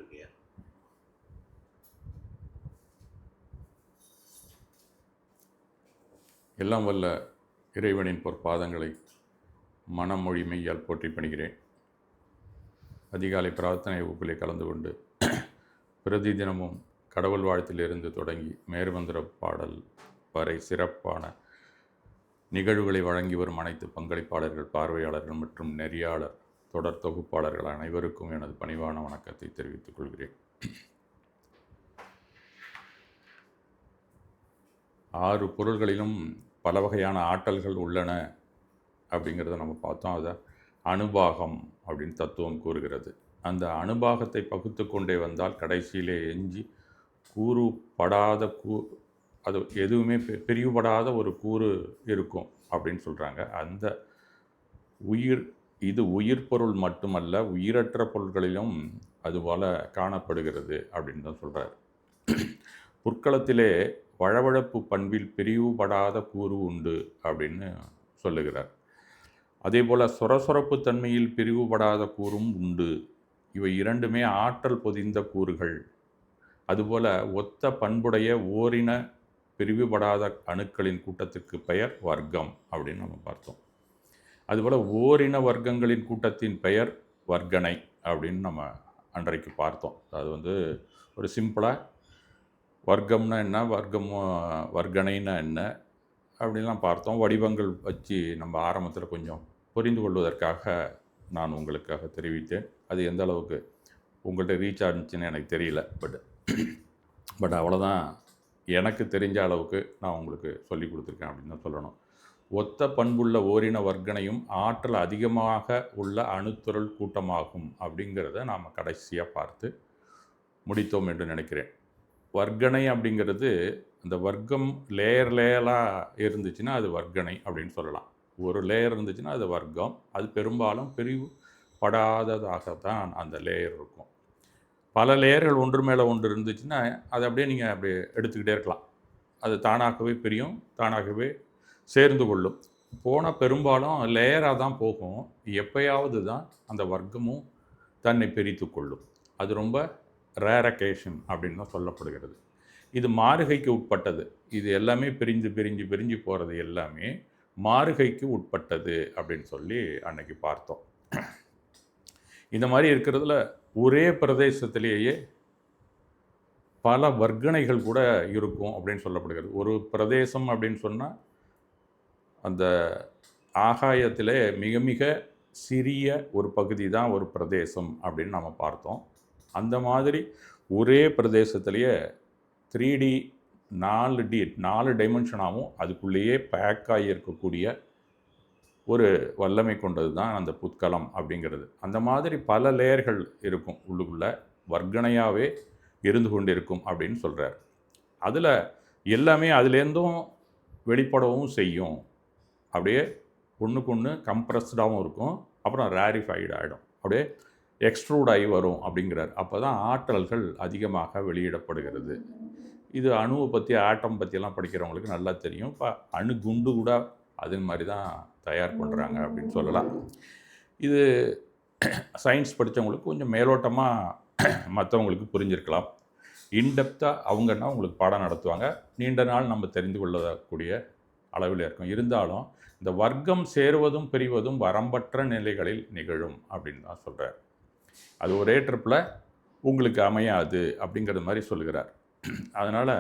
கொண்டிருக்கியா? எல்லாம் வல்ல இறைவனின் பொற்பாதங்களை மனமொழி மெய்யால் போற்றி பணிகிறேன். அதிகாலை பிரார்த்தனை வகுப்பிலே கலந்து கொண்டு பிரதி தினமும் கடவுள் வாழ்த்திலிருந்து தொடங்கி மேற்மந்திர பாடல் வரை சிறப்பான நிகழ்வுகளை வழங்கி வரும் அனைத்து பங்களிப்பாளர்கள், பார்வையாளர்கள் மற்றும் நெறியாளர் தொடர் தொகுப்பாளர்கள் அனைவருக்கும் எனது பணிவான வணக்கத்தை தெரிவித்துக் கொள்கிறேன். 6 பொருள்களிலும் பல வகையான ஆற்றல்கள் உள்ளன அப்படிங்கிறத நம்ம பார்த்தோம். அதை அனுபாகம் அப்படின்னு தத்துவம் கூறுகிறது. அந்த அனுபாகத்தை பகுத்து கொண்டே வந்தால் கடைசியிலே எஞ்சி கூறுபடாத அது எதுவுமே பிரிவுபடாத ஒரு கூறு இருக்கும் அப்படின்னு சொல்கிறாங்க. அந்த இது உயிர் பொருள் மட்டுமல்ல, உயிரற்ற பொருள்களிலும் அதுபோல் காணப்படுகிறது அப்படின்னு தான் சொல்கிறார். புற்களத்திலே வழவழப்பு பண்பில் பிரிவுபடாத கூறு உண்டு அப்படின்னு சொல்லுகிறார். அதே போல் சொரசொரப்பு தன்மையில் பிரிவுபடாத கூறும் உண்டு. இவை இரண்டுமே ஆற்றல் பொதிந்த கூறுகள். அதுபோல் ஒத்த பண்புடைய ஓரின பிரிவுபடாத அணுக்களின் கூட்டத்திற்கு பெயர் வர்க்கம் அப்படின்னு நம்ம பார்த்தோம். அதுபோல் ஓரின வர்க்கங்களின் கூட்டத்தின் பெயர் வர்க்கணை அப்படின்னு நம்ம அன்றைக்கு பார்த்தோம். அது ஒரு சிம்பிளாக வர்க்கம்னா என்ன, வர்க்கணைன்னா என்ன அப்படின்லாம் பார்த்தோம். வடிவங்கள் வச்சு நம்ம ஆரம்பத்தில் கொஞ்சம் புரிந்து கொள்வதற்காக நான் உங்களுக்காக தெரிவித்தேன். அது எந்த அளவுக்கு உங்கள்கிட்ட ரீச் ஆச்சுன்னு எனக்கு தெரியல. பட் அவ்வளோதான், எனக்கு தெரிஞ்ச அளவுக்கு நான் உங்களுக்கு சொல்லி கொடுத்துருக்கேன் அப்படின்னு தான் சொல்லணும். ஒத்த பண்புள்ள ஓரின வர்க்கணையும் ஆற்றல் அதிகமாக உள்ள அணுத்துரல் கூட்டமாகும் அப்படிங்கிறத நாம் கடைசியாக பார்த்து முடித்தோம் என்று நினைக்கிறேன். வர்க்கணை அப்படிங்கிறது அந்த வர்க்கம் லேயராக இருந்துச்சுன்னா அது வர்க்கணை அப்படின்னு சொல்லலாம். ஒரு லேயர் இருந்துச்சுன்னா அது வர்க்கம். அது பெரும்பாலும் பிரிவுபடாததாகத்தான் அந்த லேயர் இருக்கும். பல லேயர்கள் ஒன்று மேலே ஒன்று இருந்துச்சுன்னா அதை அப்படியே நீங்கள் அப்படியே எடுத்துக்கிட்டே இருக்கலாம். அது தானாகவே பிரியும், தானாகவே சேர்ந்து கொள்ளும். போனால் பெரும்பாலும் லேயராக தான் போகும். எப்பயாவது தான் அந்த வர்க்கமும் தன்னை பிரித்து கொள்ளும். அது ரொம்ப ரேர் அக்கேஷன் அப்படின்னு தான் சொல்லப்படுகிறது. இது மாறுகைக்கு உட்பட்டது. இது எல்லாமே பிரிஞ்சு பிரிஞ்சு பிரிஞ்சு போகிறது எல்லாமே மாறுகைக்கு உட்பட்டது அப்படின்னு சொல்லி அன்னைக்கு பார்த்தோம். இந்த மாதிரி இருக்கிறதுல ஒரே பிரதேசத்திலேயே பல வர்க்கணைகள் கூட இருக்கும் அப்படின்னு சொல்லப்படுகிறது. ஒரு பிரதேசம் அப்படின்னு சொன்னால் அந்த ஆகாயத்திலே மிக மிக சிறிய ஒரு பகுதி தான் ஒரு பிரதேசம் அப்படின்னு நம்ம பார்த்தோம். அந்த மாதிரி ஒரே பிரதேசத்திலேயே 3D 4 டைமென்ஷனாகவும் அதுக்குள்ளேயே பேக் ஆகி இருக்கக்கூடிய ஒரு வல்லமை கொண்டது தான் அந்த புத்கலம் அப்படிங்கிறது. அந்த மாதிரி பல லேயர்கள் இருக்கும், உள்ளுக்குள்ள வர்க்கணையாகவே இருந்து கொண்டு இருக்கும் அப்படின்னு சொல்கிறார். அதில் எல்லாமே அதுலேருந்தும் வெளிப்படவும் செய்யும். அப்படியே ஒன்றுக்கு ஒன்று கம்ப்ரஸ்டாகவும் இருக்கும், அப்புறம் ரேரிஃபைடு ஆகிடும், அப்படியே எக்ஸ்ட்ரூட் ஆகி வரும் அப்படிங்கிறார். அப்போ தான் ஆற்றல்கள் அதிகமாக வெளியிடப்படுகிறது. இது அணுவை பற்றி, ஆட்டம் பற்றியெல்லாம் படிக்கிறவங்களுக்கு நல்லா தெரியும். இப்போ அணு குண்டு கூட அது மாதிரி தான் தயார் பண்ணுறாங்க அப்படின்னு சொல்லலாம். இது சயின்ஸ் படித்தவங்களுக்கு கொஞ்சம் மேலோட்டமாக மற்றவங்களுக்கு புரிஞ்சிருக்கலாம். இன்டெப்த்தாக அவங்கன்னா உங்களுக்கு பாடம் நடத்துவாங்க. நீண்ட நாள் நம்ம தெரிந்து கொள்ளக்கூடிய அளவில் இருக்கும். இருந்தாலும் இந்த வர்க்கம் சேருவதும் பிரிவதும் வரம்பற்ற நிலைகளில் நிகழும் அப்படின்னு தான் சொல்கிறார். அது ஒரே ட்ரிப்பில் உங்களுக்கு அமையாது அப்படிங்கிறது மாதிரி சொல்கிறார். அதனால்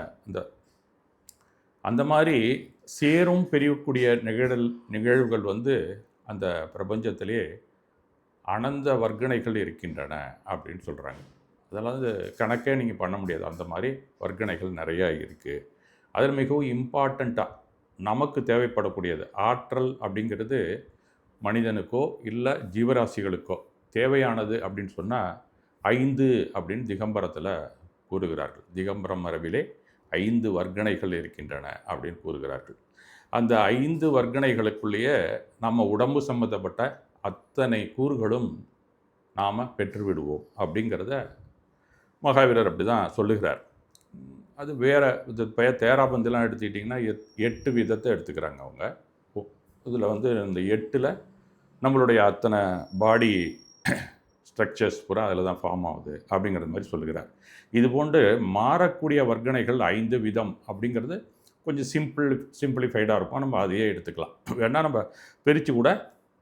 அந்த மாதிரி சேரும் பிரிவுக்கூடிய நிகழ்வுகள் அந்த பிரபஞ்சத்திலே அனந்த வர்க்கணைகள் இருக்கின்றன அப்படின்னு சொல்கிறாங்க. அதெல்லாம் கணக்கே நீங்கள் பண்ண முடியாது. அந்த மாதிரி வர்க்கணைகள் நிறையா இருக்குது. அதில் மிகவும் இம்பார்ட்டண்ட்டாக நமக்கு தேவைப்படக்கூடியது ஆற்றல் அப்படிங்கிறது மனிதனுக்கோ இல்லை ஜீவராசிகளுக்கோ தேவையானது அப்படின்னு சொன்னால் 5 அப்படின்னு திகம்பரத்தில் கூறுகிறார்கள். திகம்பரம் மரபிலே 5 வர்க்கணைகள் இருக்கின்றன அப்படின்னு கூறுகிறார்கள். அந்த 5 வர்க்கணைகளுக்குள்ளேயே நம்ம உடம்பு சம்பந்தப்பட்ட அத்தனை கூறுகளும் நாம் பெற்றுவிடுவோம் அப்படிங்கிறத மகாவீரர் அப்படி தான் சொல்லுகிறார். அது வேறு தேராபந்திலாம் எடுத்துக்கிட்டிங்கன்னா 8 விதத்தை எடுத்துக்கிறாங்க அவங்க. இதில் இந்த 8ல் நம்மளுடைய அத்தனை பாடி ஸ்ட்ரக்சர்ஸ் பூரா அதில் தான் ஃபார்ம் ஆகுது அப்படிங்கிற மாதிரி சொல்லுகிறார். இது போன்று மாறக்கூடிய வர்க்கணைகள் 5 விதம் அப்படிங்கிறது கொஞ்சம் சிம்பிளிஃபைடாக இருக்கும். நம்ம அதையே எடுத்துக்கலாம். வேணால் நம்ம பிரித்து கூட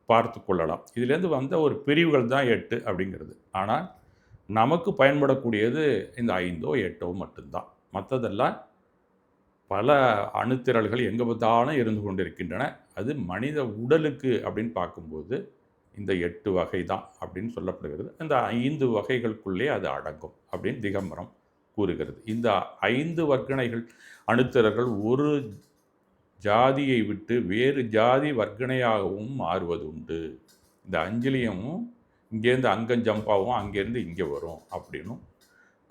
பார்த்து கொள்ளலாம். இதுலேருந்து வந்த ஒரு பிரிவுகள் தான் 8 அப்படிங்கிறது. ஆனால் நமக்கு பயன்படக்கூடியது இந்த 5ஓ 8ஓ மட்டும்தான். மற்றதெல்லாம் பல அணுத்திரள்கள் எங்கே பார்த்தாலும் இருந்து கொண்டிருக்கின்றன. அது மனித உடலுக்கு அப்படின்னு பார்க்கும்போது இந்த 8 வகை தான் அப்படின்னு சொல்லப்படுகிறது. இந்த 5 வகைகளுக்குள்ளே அது அடங்கும் அப்படின்னு திகம்பரம் கூறுகிறது. இந்த 5 வர்க்கணைகள் அணுத்திரர்கள் ஒரு ஜாதியை விட்டு வேறு ஜாதி வர்க்கணையாகவும் மாறுவது உண்டு. இந்த அஞ்சலியும் இங்கேருந்து அங்கே ஜம்ப் ஆகும், அங்கேருந்து இங்கே வரும் அப்படின்னு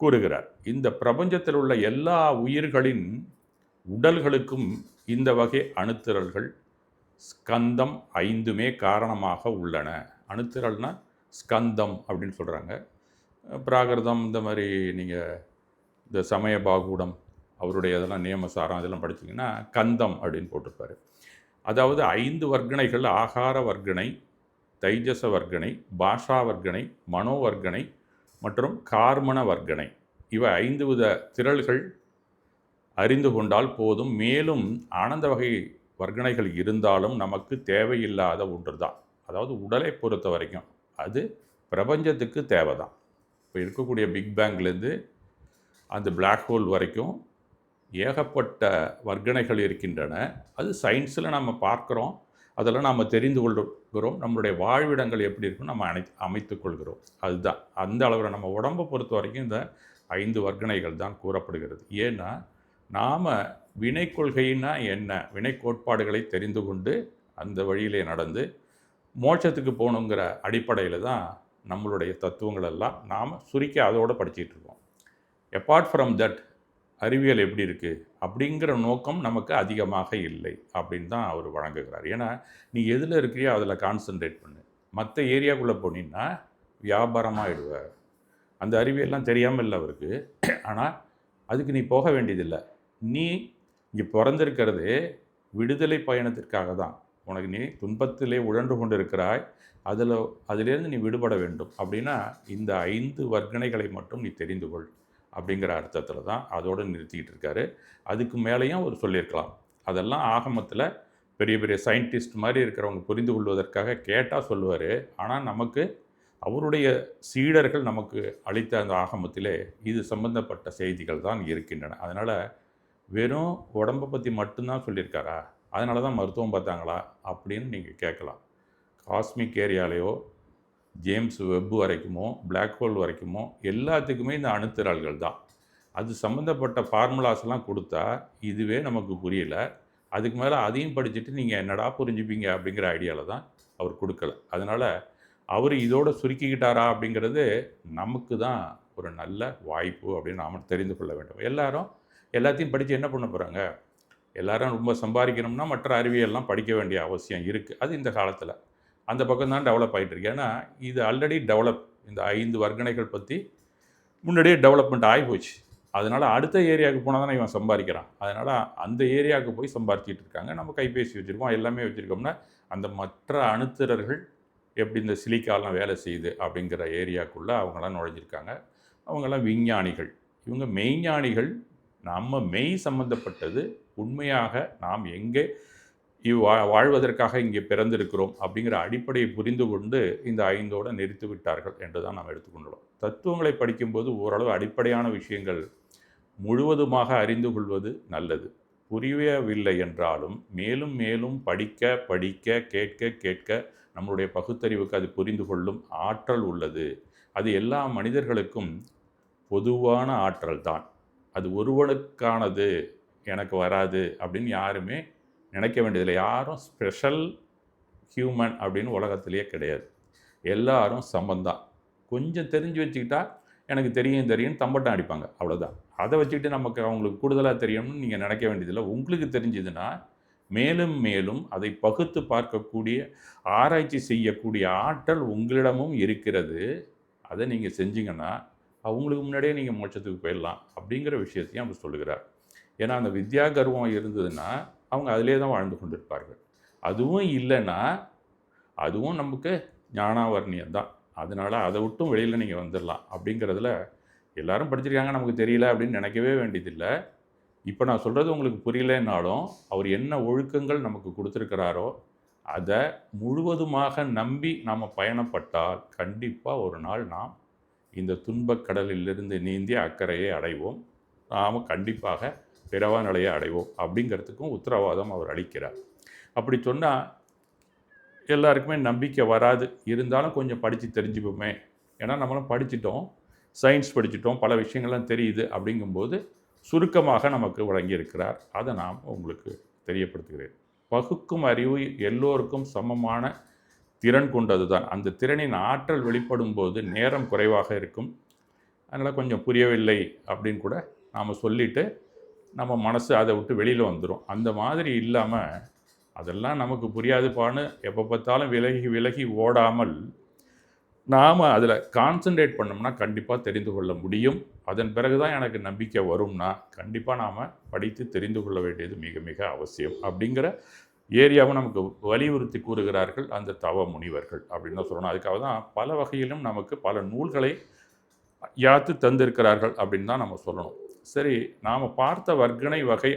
கூறுகிறார். இந்த பிரபஞ்சத்தில் உள்ள எல்லா உயிர்களின் உடல்களுக்கும் இந்த வகை அணுத்திரள்கள் ஸ்கந்தம் 5மே காரணமாக உள்ளன. அணுத்திரள்னா ஸ்கந்தம் அப்படின்னு சொல்கிறாங்க. பிராகிருதம் இந்த மாதிரி நீங்கள் இந்த சமய பாகூடம் அவருடைய இதெல்லாம் நியமசாரம் இதெல்லாம் படிச்சிங்கன்னா கந்தம் அப்படின்னு போட்டிருப்பார். அதாவது 5 வர்க்கணைகள் ஆகார வர்க்கணை, தைஜச வர்க்கணை, பாஷா வர்க்கணை, மனோவர்க்கணை மற்றும் கார்மண வர்க்கணை. இவை 5 வித திரள்கள் அறிந்து கொண்டால் போதும். மேலும் ஆனந்த வகை வர்க்கணைகள் இருந்தாலும் நமக்கு தேவையில்லாத ஒன்று தான். அதாவது உடலை பொறுத்த வரைக்கும் அது பிரபஞ்சத்துக்கு தேவை தான். இப்போ இருக்கக்கூடிய பிக் பேங்க்லேருந்து அந்த பிளாக் ஹோல் வரைக்கும் ஏகப்பட்ட வர்க்கணைகள் இருக்கின்றன. அது சயின்ஸில் நம்ம பார்க்குறோம், அதெல்லாம் நாம் தெரிந்து கொள்கிறோம். நம்மளுடைய வாழ்விடங்கள் எப்படி இருக்குன்னு நம்ம அமைத்து கொள்கிறோம். அதுதான் அந்த அளவில் நம்ம உடம்பை பொறுத்த வரைக்கும் இந்த 5 வர்க்கணைகள் தான் கூறப்படுகிறது. ஏன்னா நாம் வினை கொள்கைன்னா என்ன, வினை கோட்பாடுகளை தெரிந்து கொண்டு அந்த வழியிலே நடந்து மோட்சத்துக்கு போகணுங்கிற அடிப்படையில் தான் நம்மளுடைய தத்துவங்கள் எல்லாம் நாம் சுருக்கி அதோடு படிச்சுட்டு இருக்கோம். அப்பார்ட் ஃப்ரம் தட் அறிவியல் எப்படி இருக்குது அப்படிங்கிற நோக்கம் நமக்கு அதிகமாக இல்லை அப்படின்னு தான் அவர் வழங்குகிறார். ஏன்னா நீ எதில் இருக்கிறியோ அதில் கான்சன்ட்ரேட் பண்ணு. மற்ற ஏரியாக்குள்ளே போனீங்கன்னா வியாபாரமாகிடுவ. அந்த அறிவியல்லாம் தெரியாமல் இல்லை அவருக்கு. ஆனால் அதுக்கு நீ போக வேண்டியதில்லை. நீ இங்கே பிறந்திருக்கிறது விடுதலை பயணத்திற்காக தான். உனக்கு நீ துன்பத்திலே உழன்று கொண்டு இருக்கிறாய், அதிலேருந்து நீ விடுபட வேண்டும் அப்படின்னா இந்த 5 வர்க்கணைகளை மட்டும் நீ தெரிந்து கொள் அப்படிங்கிற அர்த்தத்தில் தான் அதோடு நிறுத்திக்கிட்டு இருக்காரு. அதுக்கு மேலேயும் அவர் சொல்லியிருக்கலாம். அதெல்லாம் ஆகமத்தில் பெரிய பெரிய சயின்டிஸ்ட் மாதிரி இருக்கிறவங்க புரிந்து கொள்வதற்காக கேட்டால் சொல்லுவார். ஆனால் நமக்கு அவருடைய சீடர்கள் நமக்கு அளித்த அந்த ஆகமத்திலே இது சம்பந்தப்பட்ட செய்திகள் தான் இருக்கின்றன. அதனால் வெறும் உடம்பை பற்றி மட்டும்தான் சொல்லியிருக்காரா, அதனால தான் மருத்துவம் பார்த்தாங்களா அப்படின்னு நீங்கள் கேட்கலாம். காஸ்மிக் ஏரியாலேயோ ஜேம்ஸ் வெப் வரைக்குமோ பிளாக் ஹோல் வரைக்குமோ எல்லாத்துக்குமே இந்த அணுத்திரள்கள் தான். அது சம்மந்தப்பட்ட ஃபார்முலாஸ்லாம் கொடுத்தா இதுவே நமக்கு புரியல. அதுக்கு மேலே அதையும் படிச்சுட்டு நீங்கள் என்னடா புரிஞ்சுப்பீங்க அப்படிங்கிற ஐடியாவில் தான் அவர் கொடுக்கல. அதனால் அவர் இதோடு சுருக்கிக்கிட்டாரா அப்படிங்கிறது நமக்கு தான் ஒரு நல்ல வாய்ப்பு அப்படின்னு நாம் தெரிந்து கொள்ள வேண்டும். எல்லாத்தையும் படித்து என்ன பண்ண போகிறாங்க? எல்லாரும் ரொம்ப சம்பாதிக்கணும்னா மற்ற அறிவியல்லாம் படிக்க வேண்டிய அவசியம் இருக்குது. அது இந்த காலத்தில் அந்த பக்கம் தான் டெவலப் ஆகிட்டு இருக்கு. ஏன்னா இது ஆல்ரெடி டெவலப், இந்த 5 வர்க்கணைகள் பற்றி முன்னாடியே டெவலப்மெண்ட் ஆகிப்போச்சு. அதனால் அடுத்த ஏரியாவுக்கு போனால் தானே இவன் சம்பாதிக்கிறான். அதனால் அந்த ஏரியாவுக்கு போய் சம்பாதிச்சிட்டு இருக்காங்க. நம்ம கைபேசி வச்சுருக்கோம், எல்லாமே வச்சுருக்கோம்னா அந்த மற்ற அணுத்திரர்கள் எப்படி இந்த சிலிக்காலாம் வேலை செய்யுது அப்படிங்கிற ஏரியாவுக்குள்ளே அவங்களாம் நுழைஞ்சிருக்காங்க. அவங்களாம் விஞ்ஞானிகள். இவங்க மெய்ஞானிகள். நம்ம மெய் சம்பந்தப்பட்டது உண்மையாக நாம் எங்கே வாழ்வதற்காக இங்கே பிறந்திருக்கிறோம் அப்படிங்கிற அடிப்படையை புரிந்து கொண்டு இந்த 5ஓடு நிறுத்தி விட்டார்கள் என்று தான் நாம் எடுத்துக்கொண்டுள்ளோம். தத்துவங்களை படிக்கும்போது ஓரளவு அடிப்படையான விஷயங்கள் முழுவதுமாக அறிந்து கொள்வது நல்லது. புரியவில்லை என்றாலும் மேலும் மேலும் படிக்க படிக்க கேட்க கேட்க நம்மளுடைய பகுத்தறிவுக்கு அது புரிந்து கொள்ளும் ஆற்றல் உள்ளது. அது எல்லா மனிதர்களுக்கும் பொதுவான ஆற்றல் தான். அது ஒருவனுக்கானது, எனக்கு வராது அப்படின்னு யாருமே நினைக்க வேண்டியதில்லை. யாரும் ஸ்பெஷல் ஹியூமன் அப்படின்னு உலகத்திலேயே கிடையாது. எல்லாரும் சமந்தான். கொஞ்சம் தெரிஞ்சு வச்சுக்கிட்டா எனக்கு தெரியும் தம்பட்டம் அடிப்பாங்க, அவ்வளோதான். அதை வச்சுக்கிட்டு நமக்கு அவங்களுக்கு கூடுதலாக தெரியும்னு நீங்கள் நினைக்க வேண்டியதில்லை. உங்களுக்கு தெரிஞ்சதுன்னா மேலும் மேலும் அதை பகுத்து பார்க்கக்கூடிய ஆராய்ச்சி செய்யக்கூடிய ஆற்றல் உங்களிடமும் இருக்கிறது. அதை நீங்கள் செஞ்சீங்கன்னா அவங்களுக்கு முன்னாடியே நீங்கள் மோட்சத்துக்கு போயிடலாம் அப்படிங்கிற விஷயத்தையும் அவர் சொல்லுகிறார். ஏன்னா அந்த வித்யா கர்வம் இருந்ததுன்னா அவங்க அதிலே தான் வாழ்ந்து கொண்டிருப்பார்கள். அதுவும் இல்லைன்னா அதுவும் நமக்கு ஞானாவர்ணியம் தான். அதனால் அதை விட்டும் வெளியில் நீங்கள் வந்துடலாம் அப்படிங்கிறதுல எல்லாரும் படிச்சிருக்காங்க, நமக்கு தெரியல அப்படின்னு நினைக்கவே வேண்டியதில்லை. இப்போ நான் சொல்கிறது உங்களுக்கு புரியலைன்னாலும் அவர் என்ன ஒழுக்கங்கள் நமக்கு கொடுத்துருக்கிறாரோ அதை முழுவதுமாக நம்பி நாம் பயணப்பட்டால் கண்டிப்பாக ஒரு நாள் நாம் இந்த துன்பக் கடலிலிருந்து நீந்தி அக்கறையை அடைவோம். நாம் கண்டிப்பாக பிறவா நிலையை அடைவோம் அப்படிங்கிறதுக்கும் உத்தரவாதம் அவர் அளிக்கிறார். அப்படி சொன்னால் எல்லாருக்குமே நம்பிக்கை வராது. இருந்தாலும் கொஞ்சம் படித்து தெரிஞ்சுப்போமே, ஏன்னா நம்மளும் படிச்சிட்டோம், சயின்ஸ் படிச்சிட்டோம், பல விஷயங்கள்லாம் தெரியுது. அப்படிங்கும்போது சுருக்கமாக நமக்கு வழங்கியிருக்கிறார். அதை நான் உங்களுக்கு தெரியப்படுத்துகிறேன். பகுக்கும் அறிவு எல்லோருக்கும் சமமான திறன் கொண்டது தான். அந்த திறனின் ஆற்றல் வெளிப்படும் போது நேரம் குறைவாக இருக்கும். அதனால் கொஞ்சம் புரியவில்லை அப்படின்னு கூட நாம் சொல்லிவிட்டு நம்ம மனசு அதை விட்டு வெளியில் வந்துடும். அந்த மாதிரி இல்லாமல் அதெல்லாம் நமக்கு புரியாதுப்பான்னு எப்போ பார்த்தாலும் விலகி விலகி ஓடாமல் நாம் அதில் கான்சன்ட்ரேட் பண்ணோம்னா கண்டிப்பாக தெரிந்து கொள்ள முடியும். அதன் பிறகு தான் எனக்கு நம்பிக்கை வரும்னா கண்டிப்பாக நாம் படித்து தெரிந்து கொள்ள வேண்டியது மிக மிக அவசியம். அப்படிங்கிற ஏரியாவும் நமக்கு வலியுறுத்தி கூறுகிறார்கள் அந்த தவ முனிவர்கள் அப்படின்னு தான் சொல்லணும். அதுக்காக தான் பல வகையிலும் நமக்கு பல நூல்களை யாத்து தந்திருக்கிறார்கள் அப்படின்னு தான் நம்ம சொல்லணும். சரி, நாம் பார்த்த வர்க்கணை வகை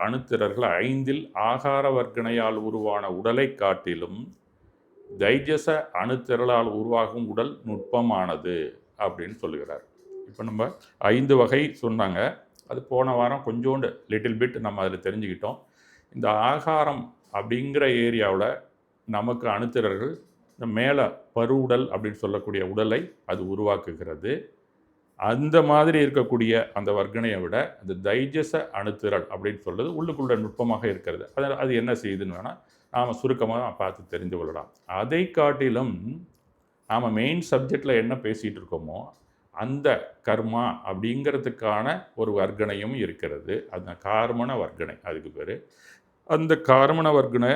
அணுத்திரர்கள் 5இல் ஆகார வர்க்கணையால் உருவான உடலை காட்டிலும் தைஜச அணுத்திரளால் உருவாகும் உடல் நுட்பமானது அப்படின்னு சொல்லுகிறார். இப்போ நம்ம 5 வகை சொன்னாங்க. அது போன வாரம் கொஞ்சோண்டு லிட்டில் பிட் நம்ம அதில் தெரிஞ்சுக்கிட்டோம். இந்த ஆகாரம் அப்படிங்கிற ஏரியாவில் நமக்கு அணுத்திரர்கள் இந்த மேலே பருவுடல் அப்படின்னு சொல்லக்கூடிய உடலை அது உருவாக்குகிறது. அந்த மாதிரி இருக்கக்கூடிய அந்த வர்க்கணையை விட அந்த தைஜச அணுத்திரள் அப்படின்னு சொல்கிறது உள்ளுக்குள்ள நுட்பமாக இருக்கிறது. அது என்ன செய்யுதுன்னு வேணால் நாம் சுருக்கமாக பார்த்து தெரிந்து கொள்ளலாம். அதை காட்டிலும் நாம் மெயின் சப்ஜெக்டில் என்ன பேசிகிட்டு இருக்கோமோ அந்த கர்மா அப்படிங்கிறதுக்கான ஒரு வர்க்கணையும் இருக்கிறது. அந்த கார்மண வர்க்கணை அதுக்கு பேர். அந்த கார்மண வர்க்கணை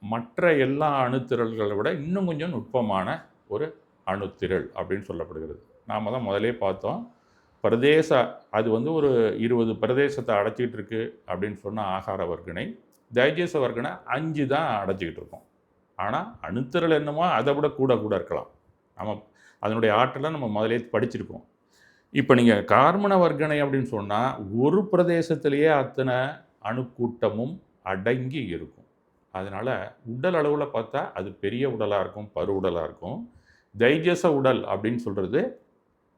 மற்ற எல்லா அணுத்திரள்களை விட இன்னும் கொஞ்சம் நுட்பமான ஒரு அணுத்திரள் அப்படின்னு சொல்லப்படுகிறது. நாம் தான் முதலே பார்த்தோம். பிரதேச அது ஒரு 20 பிரதேசத்தை அடைச்சிக்கிட்டு இருக்கு அப்படின்னு சொன்னால் ஆகார வர்க்கணை. தைஜச வர்க்கணை 5 தான் அடைச்சிக்கிட்டு இருக்கோம். ஆனால் அணுத்திரள் என்னமோ அதை விட கூட இருக்கலாம். நம்ம அதனுடைய ஆற்றலை நம்ம முதலே படிச்சிருக்கோம். இப்போ நீங்கள் கார்மண வர்க்கணை அப்படின்னு சொன்னால் ஒரு பிரதேசத்திலேயே அத்தனை அணுக்கூட்டமும் அடங்கி இருக்கும். அதனால் உடல் அளவில் பார்த்தா அது பெரிய உடலாக இருக்கும், பரு உடலாக இருக்கும். தைஜச உடல் அப்படின்னு சொல்கிறது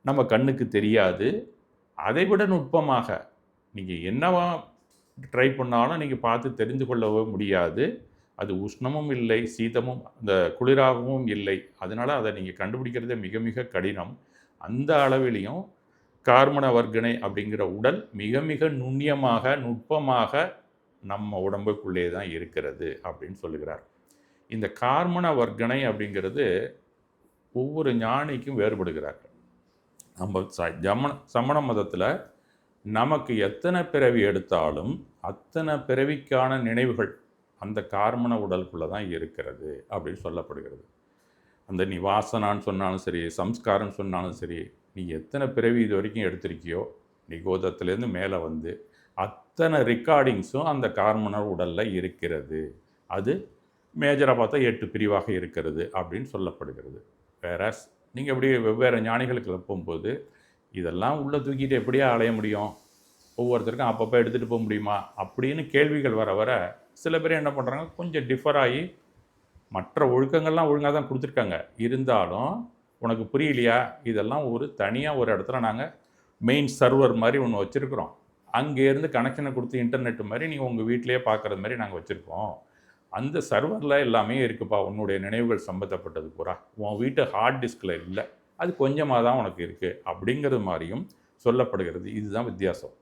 நம்ம கண்ணுக்கு தெரியாது. அதை விட நுட்பமாக நீங்கள் என்னவா ட்ரை பண்ணாலும் நீங்கள் பார்த்து தெரிந்து கொள்ளவே முடியாது. அது உஷ்ணமும் இல்லை, சீதமும் அந்த குளிராகவும் இல்லை. அதனால் அதை நீங்கள் கண்டுபிடிக்கிறதே மிக மிக கடினம். அந்த அளவிலையும் கார்மண வர்க்கணை அப்படிங்கிற உடல் மிக மிக நுண்ணியமாக நுட்பமாக நம்ம உடம்புக்குள்ளே தான் இருக்கிறது அப்படின்னு சொல்லுகிறார். இந்த கார்மண வர்க்கணை அப்படிங்கிறது ஒவ்வொரு ஞானிக்கும் வேறுபடுகிறார்கள். நம்ம சமண மதத்தில் நமக்கு எத்தனை பிறவி எடுத்தாலும் அத்தனை பிறவிக்கான நினைவுகள் அந்த கார்மண உடலுக்குள்ளே தான் இருக்கிறது அப்படின்னு சொல்லப்படுகிறது. அந்த நீ வாசனான்னு சொன்னாலும் சரி, சம்ஸ்காரம்னு சொன்னாலும் சரி, நீ எத்தனை பிறவி இது வரைக்கும் எடுத்திருக்கியோ நிகோதத்துலேருந்து மேலே வந்து அத்தனை ரெக்கார்டிங்ஸும் அந்த கார்மண உடலில் இருக்கிறது. அது மேஜராக பார்த்தா 8 பிரிவாக இருக்கிறது அப்படின்னு சொல்லப்படுகிறது. வேறஸ் நீங்கள் எப்படி வெவ்வேறு ஞானிகளுக்கு போகும்போது இதெல்லாம் உள்ளே தூக்கிட்டு எப்படியா அலைய முடியும், ஒவ்வொருத்தருக்கும் அப்பப்போ எடுத்துகிட்டு போக முடியுமா அப்படின்னு கேள்விகள் வர வர சில பேர் என்ன பண்ணுறாங்க, கொஞ்சம் டிஃபர் ஆகி மற்ற ஒழுக்கங்கள்லாம் ஒழுங்காக தான் கொடுத்துருக்காங்க, இருந்தாலும் உனக்கு புரியலையா, இதெல்லாம் தனியாக ஒரு இடத்துல நாங்கள் மெயின் சர்வர் மாதிரி ஒன்று வச்சுருக்குறோம், அங்கேருந்து கனெக்ஷனை கொடுத்து இன்டர்நெட் மாதிரி நீங்கள் உங்கள் வீட்டிலேயே பார்க்குறது மாதிரி நாங்கள் வச்சுருக்கோம். அந்த சர்வரில் எல்லாமே இருக்குப்பா, உன்னுடைய நினைவுகள் சம்மந்தப்பட்டது பூரா உன் வீட்டு ஹார்ட் டிஸ்கில் இல்லை, அது கொஞ்சமாக தான் உனக்கு இருக்குது அப்படிங்கிறது மாதிரியும் சொல்லப்படுகிறது. இதுதான் வித்தியாசம்.